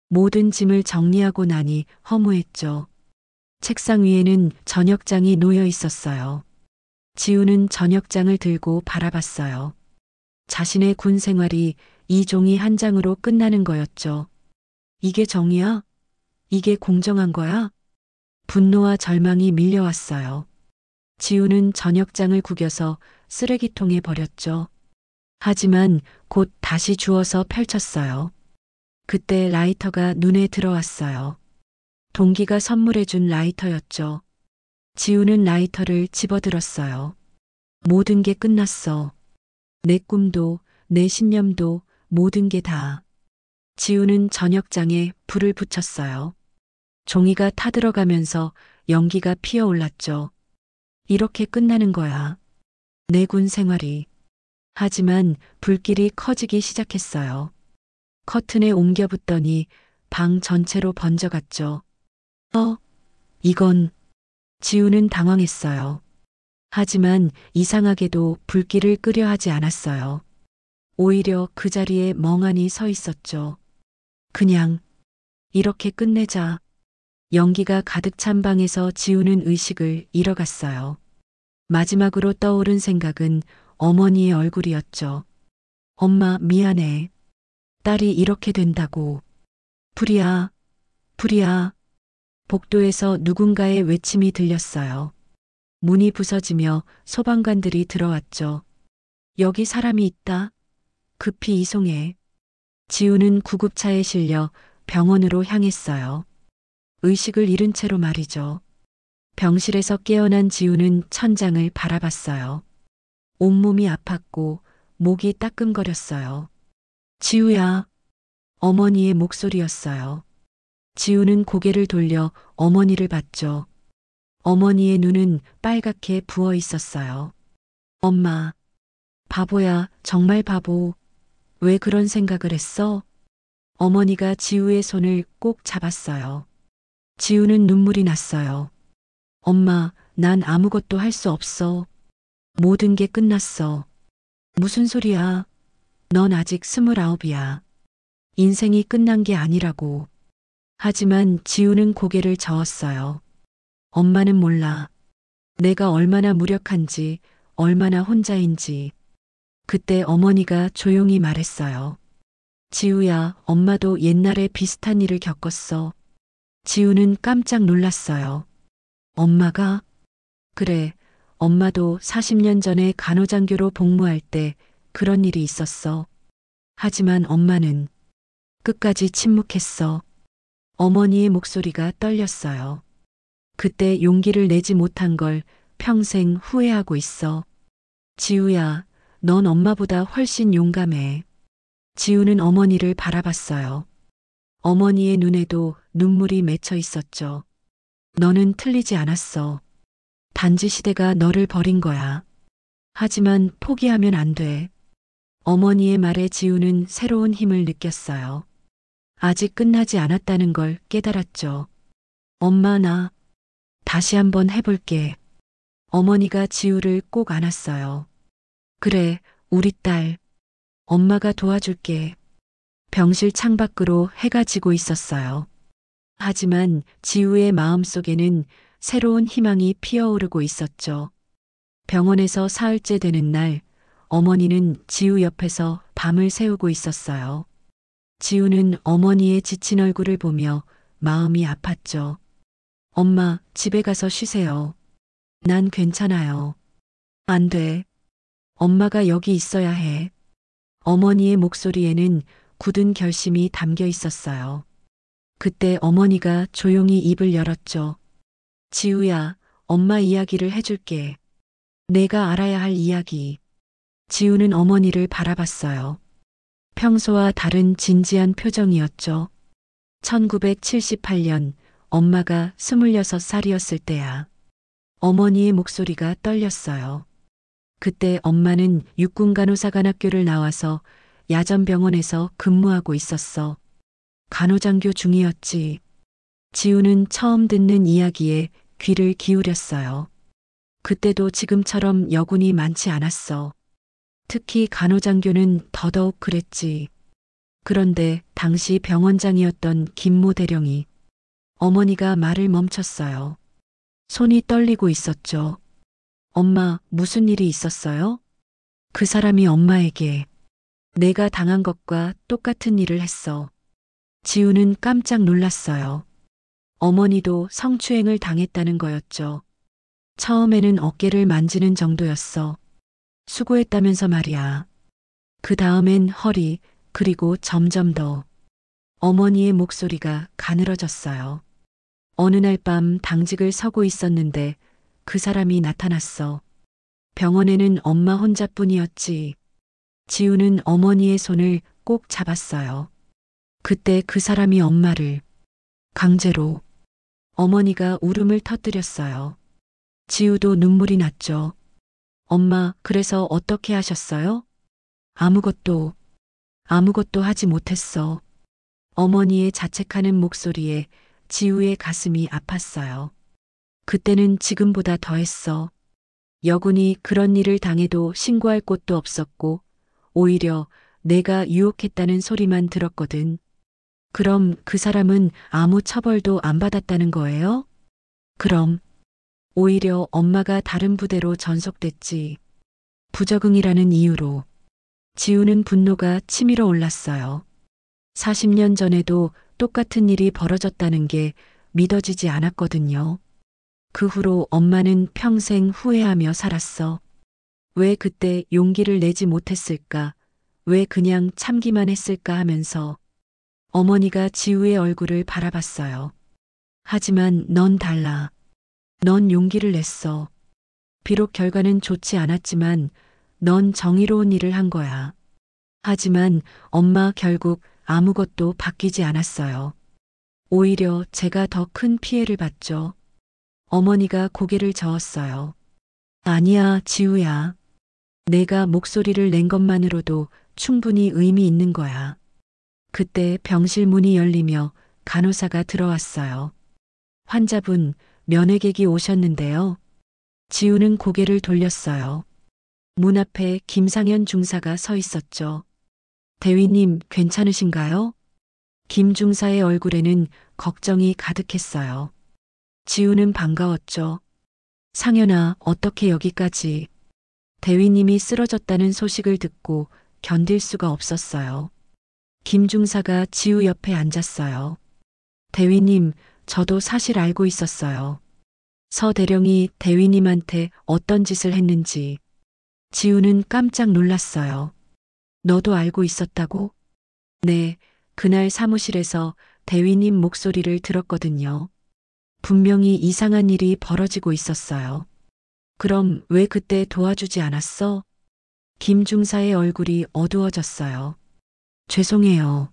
[SPEAKER 1] 모든 짐을 정리하고 나니 허무했죠. 책상 위에는 전역장이 놓여 있었어요. 지우는 전역장을 들고 바라봤어요. 자신의 군 생활이 이 종이 한 장으로 끝나는 거였죠. 이게 정의야? 이게 공정한 거야? 분노와 절망이 밀려왔어요. 지우는 전역장을 구겨서 쓰레기통에 버렸죠. 하지만 곧 다시 주워서 펼쳤어요. 그때 라이터가 눈에 들어왔어요. 동기가 선물해준 라이터였죠. 지우는 라이터를 집어들었어요. 모든 게 끝났어. 내 꿈도, 내 신념도, 모든 게 다. 지우는 전역장에 불을 붙였어요. 종이가 타들어가면서 연기가 피어올랐죠. 이렇게 끝나는 거야. 내 군 생활이. 하지만 불길이 커지기 시작했어요. 커튼에 옮겨 붙더니 방 전체로 번져갔죠. 이건. 지우는 당황했어요. 하지만 이상하게도 불길을 끄려 하지 않았어요. 오히려 그 자리에 멍하니 서 있었죠. 그냥 이렇게 끝내자. 연기가 가득 찬 방에서 지우는 의식을 잃어갔어요. 마지막으로 떠오른 생각은 어머니의 얼굴이었죠. 엄마, 미안해. 딸이 이렇게 된다고. 불이야, 불이야. 복도에서 누군가의 외침이 들렸어요. 문이 부서지며 소방관들이 들어왔죠. 여기 사람이 있다. 급히 이송해. 지우는 구급차에 실려 병원으로 향했어요. 의식을 잃은 채로 말이죠. 병실에서 깨어난 지우는 천장을 바라봤어요. 온몸이 아팠고 목이 따끔거렸어요. 지우야. 어머니의 목소리였어요. 지우는 고개를 돌려 어머니를 봤죠. 어머니의 눈은 빨갛게 부어 있었어요. 엄마. 바보야, 정말 바보. 왜 그런 생각을 했어? 어머니가 지우의 손을 꼭 잡았어요. 지우는 눈물이 났어요. 엄마, 난 아무것도 할 수 없어. 모든 게 끝났어. 무슨 소리야? 넌 아직 29이야. 인생이 끝난 게 아니라고. 하지만 지우는 고개를 저었어요. 엄마는 몰라. 내가 얼마나 무력한지, 얼마나 혼자인지. 그때 어머니가 조용히 말했어요. 지우야, 엄마도 옛날에 비슷한 일을 겪었어. 지우는 깜짝 놀랐어요. 엄마가? 그래, 엄마도 40년 전에 간호장교로 복무할 때 그런 일이 있었어. 하지만 엄마는 끝까지 침묵했어. 어머니의 목소리가 떨렸어요. 그때 용기를 내지 못한 걸 평생 후회하고 있어. 지우야, 넌 엄마보다 훨씬 용감해. 지우는 어머니를 바라봤어요. 어머니의 눈에도 눈물이 맺혀 있었죠. 너는 틀리지 않았어. 단지 시대가 너를 버린 거야. 하지만 포기하면 안 돼. 어머니의 말에 지우는 새로운 힘을 느꼈어요. 아직 끝나지 않았다는 걸 깨달았죠. 엄마, 나 다시 한번 해볼게. 어머니가 지우를 꼭 안았어요. 그래, 우리 딸. 엄마가 도와줄게. 병실 창밖으로 해가 지고 있었어요. 하지만 지우의 마음속에는 새로운 희망이 피어오르고 있었죠. 병원에서 사흘째 되는 날, 어머니는 지우 옆에서 밤을 새우고 있었어요. 지우는 어머니의 지친 얼굴을 보며 마음이 아팠죠. 엄마, 집에 가서 쉬세요. 난 괜찮아요. 안 돼. 엄마가 여기 있어야 해. 어머니의 목소리에는 굳은 결심이 담겨 있었어요. 그때 어머니가 조용히 입을 열었죠. 지우야, 엄마 이야기를 해줄게. 내가 알아야 할 이야기. 지우는 어머니를 바라봤어요. 평소와 다른 진지한 표정이었죠. 1978년 엄마가 26살이었을 때야. 어머니의 목소리가 떨렸어요. 그때 엄마는 육군간호사관학교를 나와서 야전병원에서 근무하고 있었어. 간호장교 중이었지. 지우는 처음 듣는 이야기에 귀를 기울였어요. 그때도 지금처럼 여군이 많지 않았어. 특히 간호장교는 더더욱 그랬지. 그런데 당시 병원장이었던 김모 대령이 어머니가 말을 멈췄어요. 손이 떨리고 있었죠. 엄마, 무슨 일이 있었어요? 그 사람이 엄마에게 내가 당한 것과 똑같은 일을 했어. 지우는 깜짝 놀랐어요. 어머니도 성추행을 당했다는 거였죠. 처음에는 어깨를 만지는 정도였어. 수고했다면서 말이야. 그 다음엔 허리, 그리고 점점 더. 어머니의 목소리가 가늘어졌어요. 어느 날 밤 당직을 서고 있었는데 그 사람이 나타났어. 병원에는 엄마 혼자뿐이었지. 지우는 어머니의 손을 꼭 잡았어요. 그때 그 사람이 엄마를 강제로. 어머니가 울음을 터뜨렸어요. 지우도 눈물이 났죠. 엄마, 그래서 어떻게 하셨어요? 아무것도 하지 못했어. 어머니의 자책하는 목소리에 지우의 가슴이 아팠어요. 그때는 지금보다 더했어. 여군이 그런 일을 당해도 신고할 곳도 없었고, 오히려 내가 유혹했다는 소리만 들었거든. 그럼 그 사람은 아무 처벌도 안 받았다는 거예요? 그럼. 오히려 엄마가 다른 부대로 전속됐지. 부적응이라는 이유로. 지우는 분노가 치밀어 올랐어요. 40년 전에도 똑같은 일이 벌어졌다는 게 믿어지지 않았거든요. 그 후로 엄마는 평생 후회하며 살았어. 왜 그때 용기를 내지 못했을까? 왜 그냥 참기만 했을까 하면서 어머니가 지우의 얼굴을 바라봤어요. 하지만 넌 달라. 넌 용기를 냈어. 비록 결과는 좋지 않았지만 넌 정의로운 일을 한 거야. 하지만 엄마 결국 아무것도 바뀌지 않았어요. 오히려 제가 더 큰 피해를 봤죠. 어머니가 고개를 저었어요. 아니야, 지우야. 내가 목소리를 낸 것만으로도 충분히 의미 있는 거야. 그때 병실 문이 열리며 간호사가 들어왔어요. 환자분, 면회객이 오셨는데요. 지우는 고개를 돌렸어요. 문 앞에 김상현 중사가 서 있었죠. 대위님, 괜찮으신가요? 김 중사의 얼굴에는 걱정이 가득했어요. 지우는 반가웠죠. 상현아, 어떻게 여기까지? 대위님이 쓰러졌다는 소식을 듣고 견딜 수가 없었어요. 김 중사가 지우 옆에 앉았어요. 대위님, 저도 사실 알고 있었어요. 서 대령이 대위님한테 어떤 짓을 했는지. 지우는 깜짝 놀랐어요. 너도 알고 있었다고? 네, 그날 사무실에서 대위님 목소리를 들었거든요. 분명히 이상한 일이 벌어지고 있었어요. 그럼 왜 그때 도와주지 않았어? 김 중사의 얼굴이 어두워졌어요. 죄송해요.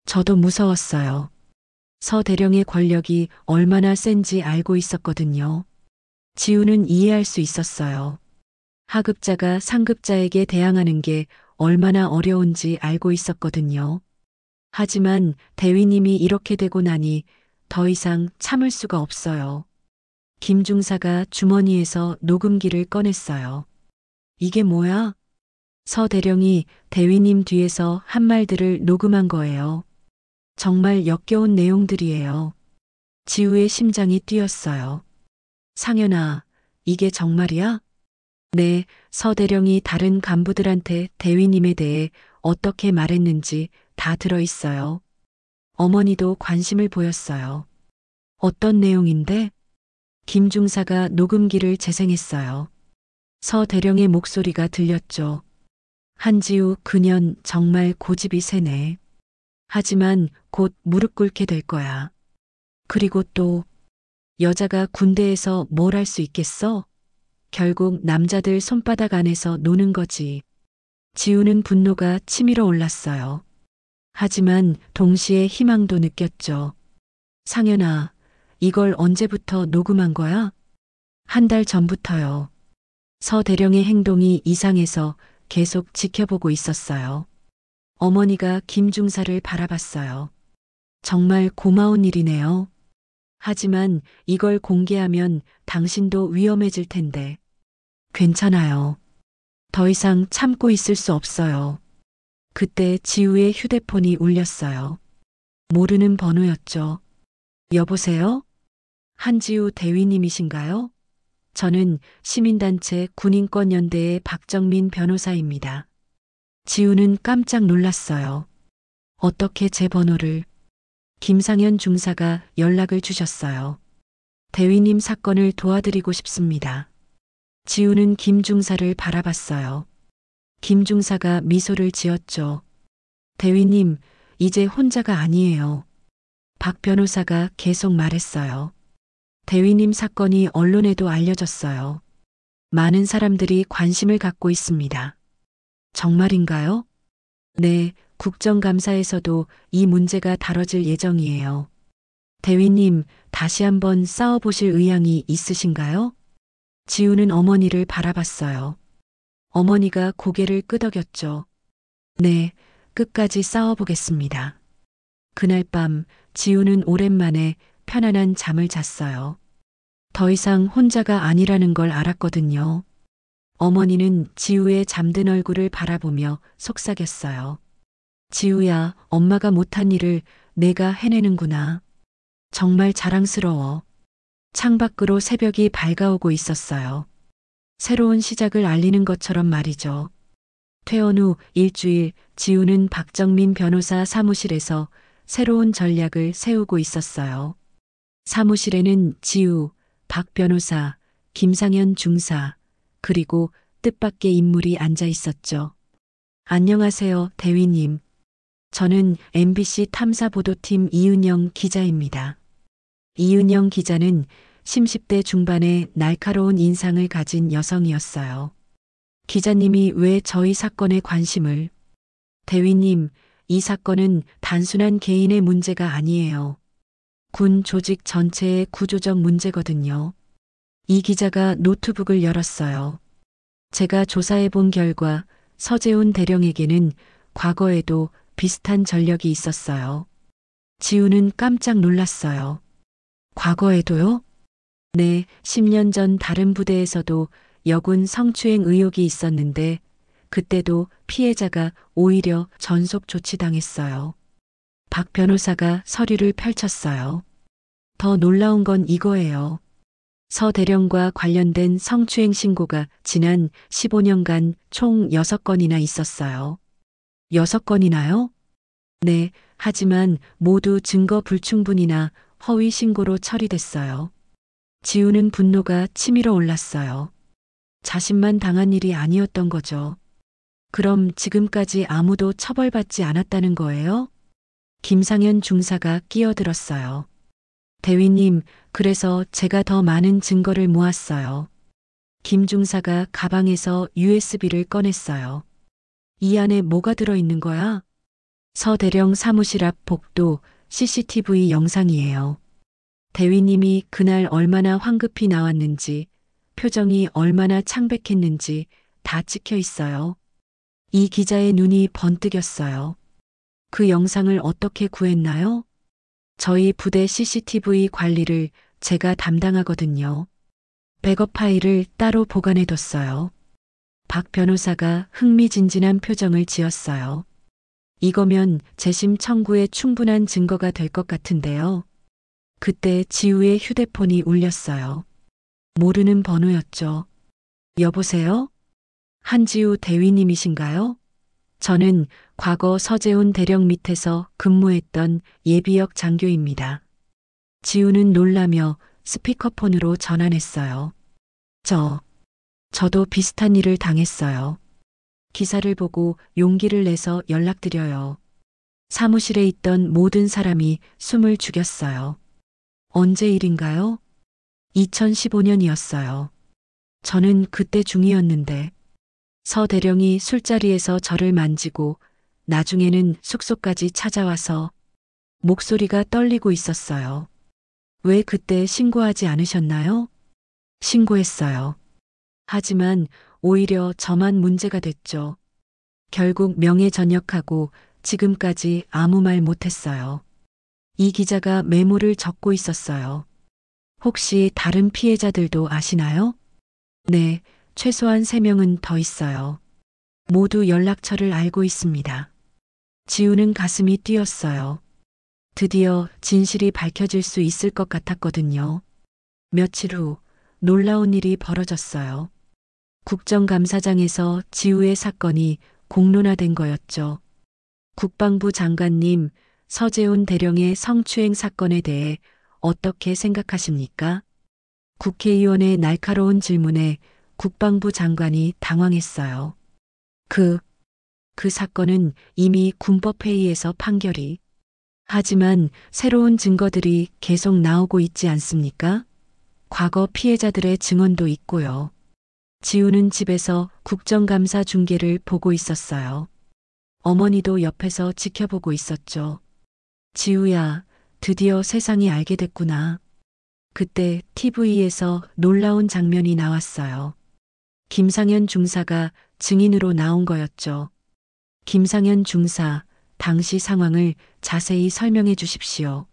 [SPEAKER 1] 저도 무서웠어요. 서 대령의 권력이 얼마나 센지 알고 있었거든요. 지우는 이해할 수 있었어요. 하급자가 상급자에게 대항하는 게 얼마나 어려운지 알고 있었거든요. 하지만 대위님이 이렇게 되고 나니 더 이상 참을 수가 없어요. 김 중사가 주머니에서 녹음기를 꺼냈어요. 이게 뭐야? 서 대령이 대위님 뒤에서 한 말들을 녹음한 거예요. 정말 역겨운 내용들이에요. 지우의 심장이 뛰었어요. 상현아, 이게 정말이야? 네, 서 대령이 다른 간부들한테 대위님에 대해 어떻게 말했는지 다 들어있어요. 어머니도 관심을 보였어요. 어떤 내용인데? 김 중사가 녹음기를 재생했어요. 서 대령의 목소리가 들렸죠. 한지우 그년 정말 고집이 세네. 하지만 곧 무릎 꿇게 될 거야. 그리고 또 여자가 군대에서 뭘 할 수 있겠어? 결국 남자들 손바닥 안에서 노는 거지. 지우는 분노가 치밀어 올랐어요. 하지만 동시에 희망도 느꼈죠. 상현아, 이걸 언제부터 녹음한 거야? 한 달 전부터요. 서 대령의 행동이 이상해서 계속 지켜보고 있었어요. 어머니가 김 중사를 바라봤어요. 정말 고마운 일이네요. 하지만 이걸 공개하면 당신도 위험해질 텐데. 괜찮아요. 더 이상 참고 있을 수 없어요. 그때 지우의 휴대폰이 울렸어요. 모르는 번호였죠. 여보세요? 한지우 대위님이신가요? 저는 시민단체 군인권연대의 박정민 변호사입니다. 지우는 깜짝 놀랐어요. 어떻게 제 번호를? 김상현 중사가 연락을 주셨어요. 대위님 사건을 도와드리고 싶습니다. 지우는 김 중사를 바라봤어요. 김 중사가 미소를 지었죠. 대위님, 이제 혼자가 아니에요. 박 변호사가 계속 말했어요. 대위님 사건이 언론에도 알려졌어요. 많은 사람들이 관심을 갖고 있습니다. 정말인가요? 네, 국정감사에서도 이 문제가 다뤄질 예정이에요. 대위님, 다시 한번 싸워보실 의향이 있으신가요? 지우는 어머니를 바라봤어요. 어머니가 고개를 끄덕였죠. 네, 끝까지 싸워보겠습니다. 그날 밤 지우는 오랜만에 편안한 잠을 잤어요. 더 이상 혼자가 아니라는 걸 알았거든요. 어머니는 지우의 잠든 얼굴을 바라보며 속삭였어요. 지우야, 엄마가 못한 일을 내가 해내는구나. 정말 자랑스러워. 창밖으로 새벽이 밝아오고 있었어요. 새로운 시작을 알리는 것처럼 말이죠. 퇴원 후 일주일 지우는 박정민 변호사 사무실에서 새로운 전략을 세우고 있었어요. 사무실에는 지우, 박 변호사, 김상현 중사, 그리고 뜻밖의 인물이 앉아 있었죠. 안녕하세요, 대위님. 저는 MBC 탐사보도팀 이은영 기자입니다. 이은영 기자는 30대 중반의 날카로운 인상을 가진 여성이었어요. 기자님이 왜 저희 사건에 관심을? 대위님, 이 사건은 단순한 개인의 문제가 아니에요. 군 조직 전체의 구조적 문제거든요. 이 기자가 노트북을 열었어요. 제가 조사해 본 결과 서재훈 대령에게는 과거에도 비슷한 전력이 있었어요. 지우는 깜짝 놀랐어요. 과거에도요? 네, 10년 전 다른 부대에서도 여군 성추행 의혹이 있었는데 그때도 피해자가 오히려 전속 조치당했어요. 박 변호사가 서류를 펼쳤어요. 더 놀라운 건 이거예요. 서 대령과 관련된 성추행 신고가 지난 15년간 총 6건이나 있었어요. 6건이나요? 네, 하지만 모두 증거 불충분이나 허위 신고로 처리됐어요. 지우는 분노가 치밀어 올랐어요. 자신만 당한 일이 아니었던 거죠. 그럼 지금까지 아무도 처벌받지 않았다는 거예요? 김상현 중사가 끼어들었어요. 대위님, 그래서 제가 더 많은 증거를 모았어요. 김 중사가 가방에서 USB를 꺼냈어요. 이 안에 뭐가 들어있는 거야? 서 대령 사무실 앞 복도 CCTV 영상이에요. 대위님이 그날 얼마나 황급히 나왔는지, 표정이 얼마나 창백했는지 다 찍혀 있어요. 이 기자의 눈이 번뜩였어요. 그 영상을 어떻게 구했나요? 저희 부대 CCTV 관리를 제가 담당하거든요. 백업 파일을 따로 보관해뒀어요. 박 변호사가 흥미진진한 표정을 지었어요. 이거면 재심 청구에 충분한 증거가 될 것 같은데요. 그때 지우의 휴대폰이 울렸어요. 모르는 번호였죠. 여보세요? 한지우 대위님이신가요? 저는 과거 서재훈 대령 밑에서 근무했던 예비역 장교입니다. 지우는 놀라며 스피커폰으로 전화했어요. 저도 비슷한 일을 당했어요. 기사를 보고 용기를 내서 연락드려요. 사무실에 있던 모든 사람이 숨을 죽였어요. 언제 일인가요? 2015년이었어요. 저는 그때 중이었는데 서 대령이 술자리에서 저를 만지고 나중에는 숙소까지 찾아와서 목소리가 떨리고 있었어요. 왜 그때 신고하지 않으셨나요? 신고했어요. 하지만 오히려 저만 문제가 됐죠. 결국 명예전역하고 지금까지 아무 말 못했어요. 이 기자가 메모를 적고 있었어요. 혹시 다른 피해자들도 아시나요? 네, 최소한 3명은 더 있어요. 모두 연락처를 알고 있습니다. 지우는 가슴이 뛰었어요. 드디어 진실이 밝혀질 수 있을 것 같았거든요. 며칠 후 놀라운 일이 벌어졌어요. 국정감사장에서 지우의 사건이 공론화된 거였죠. 국방부 장관님, 서재훈 대령의 성추행 사건에 대해 어떻게 생각하십니까? 국회의원의 날카로운 질문에 국방부 장관이 당황했어요. 그 사건은 이미 군법회의에서 판결이. 하지만 새로운 증거들이 계속 나오고 있지 않습니까? 과거 피해자들의 증언도 있고요. 지우는 집에서 국정감사 중계를 보고 있었어요. 어머니도 옆에서 지켜보고 있었죠. 지우야, 드디어 세상이 알게 됐구나. 그때 TV에서 놀라운 장면이 나왔어요. 김상현 중사가 증인으로 나온 거였죠. 김상현 중사, 당시 상황을 자세히 설명해 주십시오.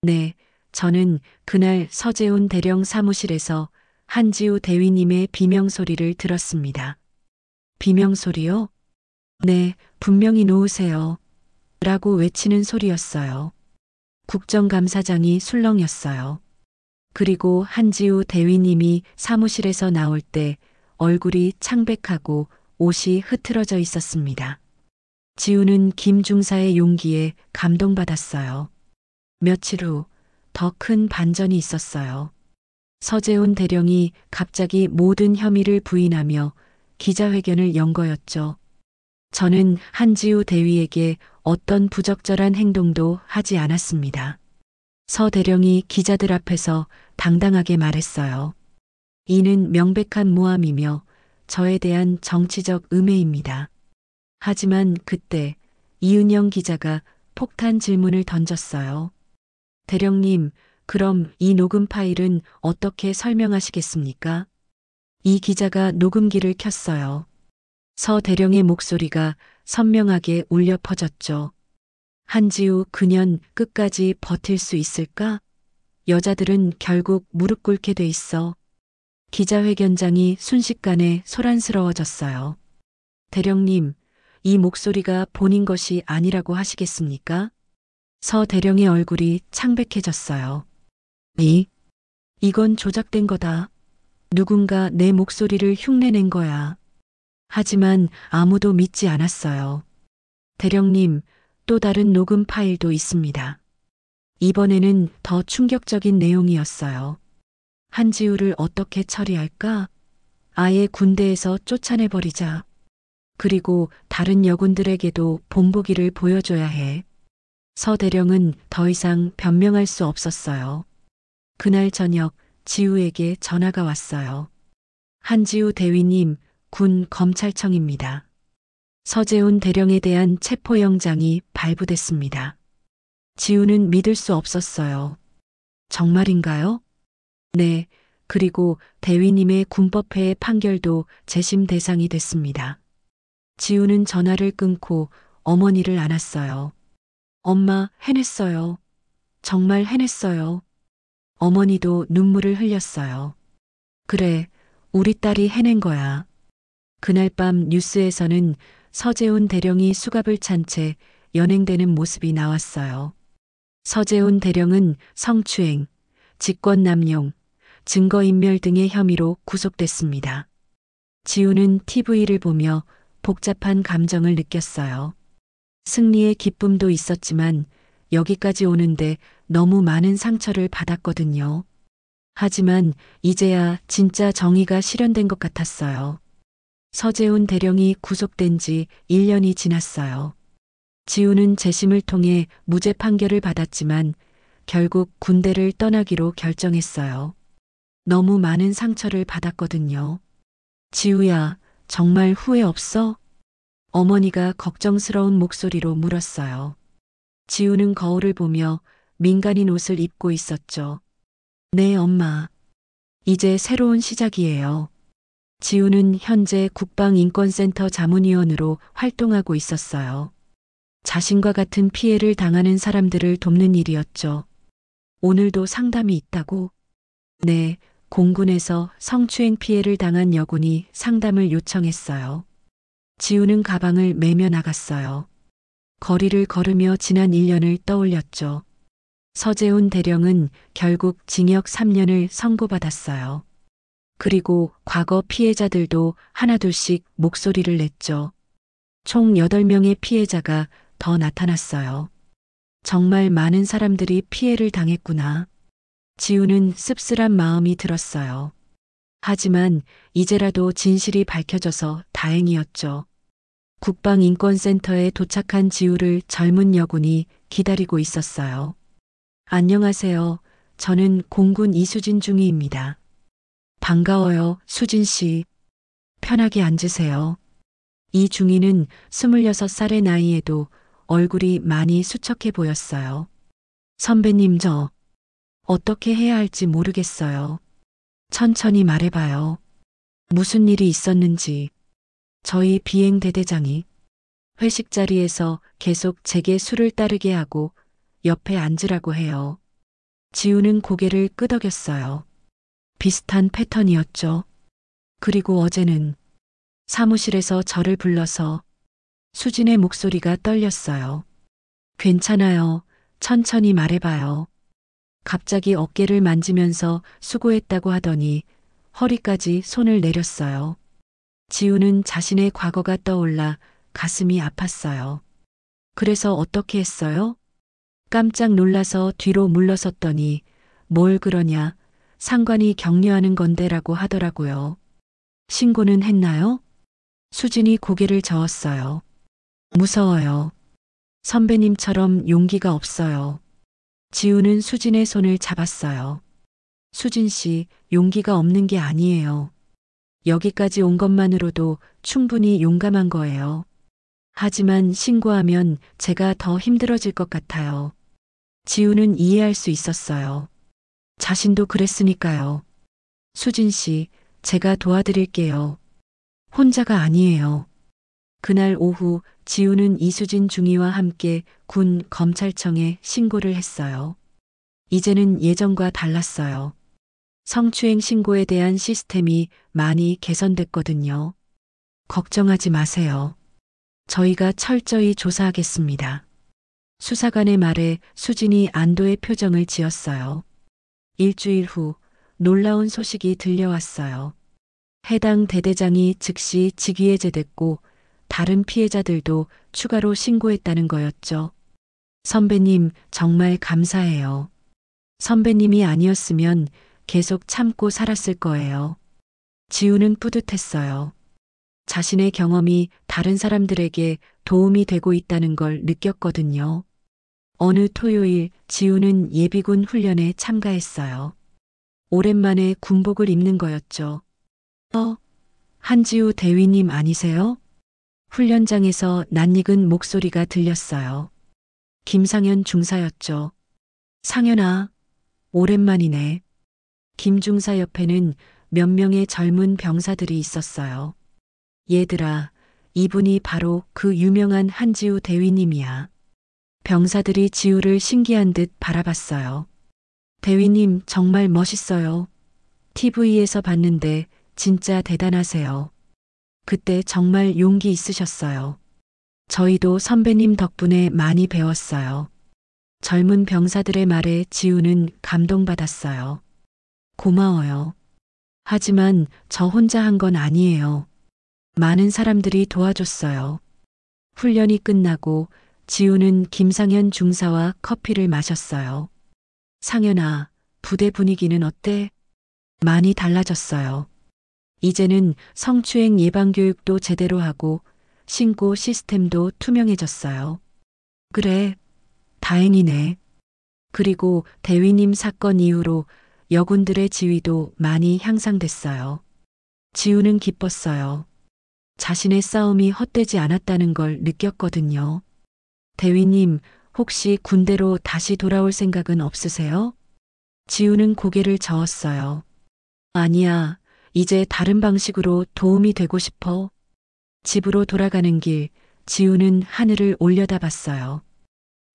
[SPEAKER 1] 네, 저는 그날 서재훈 대령 사무실에서 한지우 대위님의 비명소리를 들었습니다. 비명소리요? 네, 분명히 놓으세요. 라고 외치는 소리였어요. 국정감사장이 술렁였어요. 그리고 한지우 대위님이 사무실에서 나올 때 얼굴이 창백하고 옷이 흐트러져 있었습니다. 지우는 김 중사의 용기에 감동받았어요. 며칠 후 더 큰 반전이 있었어요. 서재훈 대령이 갑자기 모든 혐의를 부인하며 기자회견을 연 거였죠. 저는 한지우 대위에게 어떤 부적절한 행동도 하지 않았습니다. 서 대령이 기자들 앞에서 당당하게 말했어요. 이는 명백한 모함이며 저에 대한 정치적 음해입니다. 하지만 그때 이은영 기자가 폭탄 질문을 던졌어요. 대령님, 그럼 이 녹음 파일은 어떻게 설명하시겠습니까? 이 기자가 녹음기를 켰어요. 서 대령의 목소리가 선명하게 울려 퍼졌죠. 한지우 그년 끝까지 버틸 수 있을까? 여자들은 결국 무릎 꿇게 돼 있어. 기자회견장이 순식간에 소란스러워졌어요. 대령님, 이 목소리가 본인 것이 아니라고 하시겠습니까? 서 대령의 얼굴이 창백해졌어요. 이건 조작된 거다. 누군가 내 목소리를 흉내낸 거야. 하지만 아무도 믿지 않았어요. 대령님, 또 다른 녹음 파일도 있습니다. 이번에는 더 충격적인 내용이었어요. 한지우를 어떻게 처리할까? 아예 군대에서 쫓아내버리자. 그리고 다른 여군들에게도 본보기를 보여줘야 해. 서 대령은 더 이상 변명할 수 없었어요. 그날 저녁 지우에게 전화가 왔어요. 한지우 대위님, 군 검찰청입니다. 서재훈 대령에 대한 체포영장이 발부됐습니다. 지우는 믿을 수 없었어요. 정말인가요? 네, 그리고 대위님의 군법회의 판결도 재심 대상이 됐습니다. 지우는 전화를 끊고 어머니를 안았어요. 엄마, 해냈어요. 정말 해냈어요. 어머니도 눈물을 흘렸어요. 그래, 우리 딸이 해낸 거야. 그날 밤 뉴스에서는 서재훈 대령이 수갑을 찬 채 연행되는 모습이 나왔어요. 서재훈 대령은 성추행, 직권남용, 증거인멸 등의 혐의로 구속됐습니다. 지우는 TV를 보며 복잡한 감정을 느꼈어요. 승리의 기쁨도 있었지만 여기까지 오는데 너무 많은 상처를 받았거든요. 하지만 이제야 진짜 정의가 실현된 것 같았어요. 서재훈 대령이 구속된 지 1년이 지났어요. 지우는 재심을 통해 무죄 판결을 받았지만 결국 군대를 떠나기로 결정했어요. 너무 많은 상처를 받았거든요. 지우야, 정말 후회 없어? 어머니가 걱정스러운 목소리로 물었어요. 지우는 거울을 보며 민간인 옷을 입고 있었죠. 네, 엄마. 이제 새로운 시작이에요. 지우는 현재 국방인권센터 자문위원으로 활동하고 있었어요. 자신과 같은 피해를 당하는 사람들을 돕는 일이었죠. 오늘도 상담이 있다고? 네, 공군에서 성추행 피해를 당한 여군이 상담을 요청했어요. 지우는 가방을 매며 나갔어요. 거리를 걸으며 지난 1년을 떠올렸죠. 서재훈 대령은 결국 징역 3년을 선고받았어요. 그리고 과거 피해자들도 하나둘씩 목소리를 냈죠. 총 8명의 피해자가 더 나타났어요. 정말 많은 사람들이 피해를 당했구나. 지우는 씁쓸한 마음이 들었어요. 하지만 이제라도 진실이 밝혀져서 다행이었죠. 국방인권센터에 도착한 지우를 젊은 여군이 기다리고 있었어요. 안녕하세요. 저는 공군 이수진 중위입니다. 반가워요, 수진 씨. 편하게 앉으세요. 이 중위는 26살의 나이에도 얼굴이 많이 수척해 보였어요. 선배님, 저 어떻게 해야 할지 모르겠어요. 천천히 말해봐요. 무슨 일이 있었는지. 저희 비행대대장이 회식 자리에서 계속 제게 술을 따르게 하고 옆에 앉으라고 해요. 지우는 고개를 끄덕였어요. 비슷한 패턴이었죠. 그리고 어제는 사무실에서 저를 불러서 수진의 목소리가 떨렸어요. 괜찮아요. 천천히 말해봐요. 갑자기 어깨를 만지면서 수고했다고 하더니 허리까지 손을 내렸어요. 지우는 자신의 과거가 떠올라 가슴이 아팠어요. 그래서 어떻게 했어요? 깜짝 놀라서 뒤로 물러섰더니 뭘 그러냐, 상관이 격려하는 건데라고 하더라고요. 신고는 했나요? 수진이 고개를 저었어요. 무서워요. 선배님처럼 용기가 없어요. 지우는 수진의 손을 잡았어요. 수진 씨, 용기가 없는 게 아니에요. 여기까지 온 것만으로도 충분히 용감한 거예요. 하지만 신고하면 제가 더 힘들어질 것 같아요. 지우는 이해할 수 있었어요. 자신도 그랬으니까요. 수진 씨, 제가 도와드릴게요. 혼자가 아니에요. 그날 오후 지우는 이수진 중위와 함께 군 검찰청에 신고를 했어요. 이제는 예전과 달랐어요. 성추행 신고에 대한 시스템이 많이 개선됐거든요. 걱정하지 마세요. 저희가 철저히 조사하겠습니다. 수사관의 말에 수진이 안도의 표정을 지었어요. 일주일 후 놀라운 소식이 들려왔어요. 해당 대대장이 즉시 직위해제됐고 다른 피해자들도 추가로 신고했다는 거였죠. 선배님, 정말 감사해요. 선배님이 아니었으면 계속 참고 살았을 거예요. 지우는 뿌듯했어요. 자신의 경험이 다른 사람들에게 도움이 되고 있다는 걸 느꼈거든요. 어느 토요일 지우는 예비군 훈련에 참가했어요. 오랜만에 군복을 입는 거였죠. 한지우 대위님 아니세요? 훈련장에서 낯익은 목소리가 들렸어요. 김상현 중사였죠. 상현아, 오랜만이네. 김중사 옆에는 몇 명의 젊은 병사들이 있었어요. 얘들아, 이분이 바로 그 유명한 한지우 대위님이야. 병사들이 지우를 신기한 듯 바라봤어요. 대위님 정말 멋있어요. TV에서 봤는데 진짜 대단하세요. 그때 정말 용기 있으셨어요. 저희도 선배님 덕분에 많이 배웠어요. 젊은 병사들의 말에 지우는 감동받았어요. 고마워요. 하지만 저 혼자 한 건 아니에요. 많은 사람들이 도와줬어요. 훈련이 끝나고 지우는 김상현 중사와 커피를 마셨어요. 상현아, 부대 분위기는 어때? 많이 달라졌어요. 이제는 성추행 예방 교육도 제대로 하고 신고 시스템도 투명해졌어요. 그래, 다행이네. 그리고 대위님 사건 이후로 여군들의 지위도 많이 향상됐어요. 지우는 기뻤어요. 자신의 싸움이 헛되지 않았다는 걸 느꼈거든요. 대위님, 혹시 군대로 다시 돌아올 생각은 없으세요? 지우는 고개를 저었어요. 아니야, 이제 다른 방식으로 도움이 되고 싶어. 집으로 돌아가는 길, 지우는 하늘을 올려다봤어요.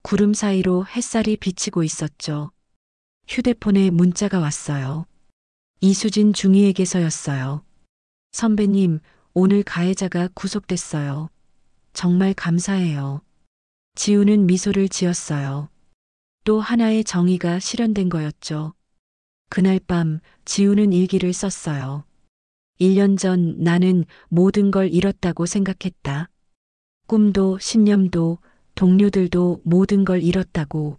[SPEAKER 1] 구름 사이로 햇살이 비치고 있었죠. 휴대폰에 문자가 왔어요. 이수진 중위에게서였어요. 선배님, 오늘 가해자가 구속됐어요. 정말 감사해요. 지우는 미소를 지었어요. 또 하나의 정의가 실현된 거였죠. 그날 밤 지우는 일기를 썼어요. 1년 전 나는 모든 걸 잃었다고 생각했다. 꿈도 신념도 동료들도 모든 걸 잃었다고.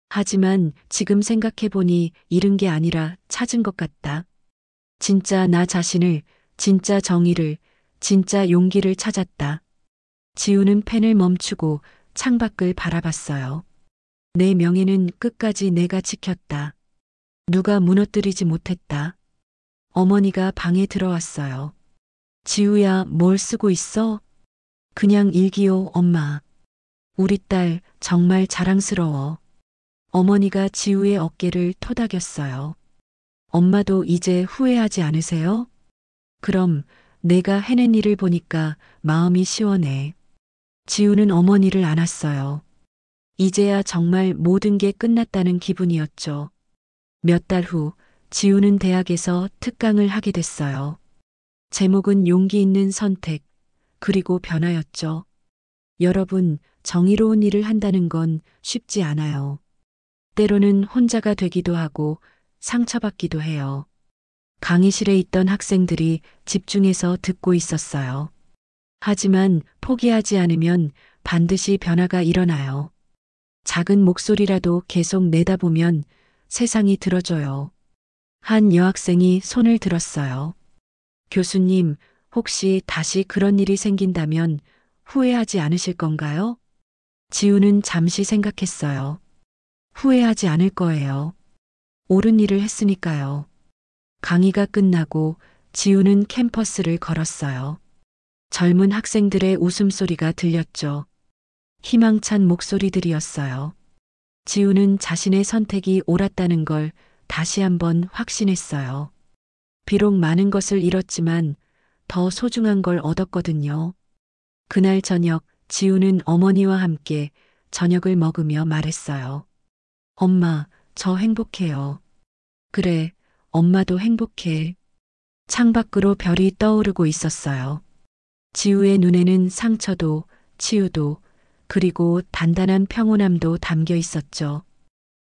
[SPEAKER 1] 하지만 지금 생각해보니 잃은 게 아니라 찾은 것 같다. 진짜 나 자신을, 진짜 정의를, 진짜 용기를 찾았다. 지우는 펜을 멈추고 창밖을 바라봤어요. 내 명예는 끝까지 내가 지켰다. 누가 무너뜨리지 못했다. 어머니가 방에 들어왔어요. 지우야, 뭘 쓰고 있어? 그냥 일기요, 엄마. 우리 딸 정말 자랑스러워. 어머니가 지우의 어깨를 토닥였어요. 엄마도 이제 후회하지 않으세요? 그럼 내가 해낸 일을 보니까 마음이 시원해. 지우는 어머니를 안았어요. 이제야 정말 모든 게 끝났다는 기분이었죠. 몇 달 후 지우는 대학에서 특강을 하게 됐어요. 제목은 용기 있는 선택, 그리고 변화였죠. 여러분, 정의로운 일을 한다는 건 쉽지 않아요. 때로는 혼자가 되기도 하고 상처받기도 해요. 강의실에 있던 학생들이 집중해서 듣고 있었어요. 하지만 포기하지 않으면 반드시 변화가 일어나요. 작은 목소리라도 계속 내다보면 세상이 들어줘요. 한 여학생이 손을 들었어요. 교수님, 혹시 다시 그런 일이 생긴다면 후회하지 않으실 건가요? 지우는 잠시 생각했어요. 후회하지 않을 거예요. 옳은 일을 했으니까요. 강의가 끝나고 지우는 캠퍼스를 걸었어요. 젊은 학생들의 웃음소리가 들렸죠. 희망찬 목소리들이었어요. 지우는 자신의 선택이 옳았다는 걸 다시 한번 확신했어요. 비록 많은 것을 잃었지만 더 소중한 걸 얻었거든요. 그날 저녁 지우는 어머니와 함께 저녁을 먹으며 말했어요. 엄마, 저 행복해요. 그래, 엄마도 행복해. 창밖으로 별이 떠오르고 있었어요. 지우의 눈에는 상처도 치유도 그리고 단단한 평온함도 담겨 있었죠.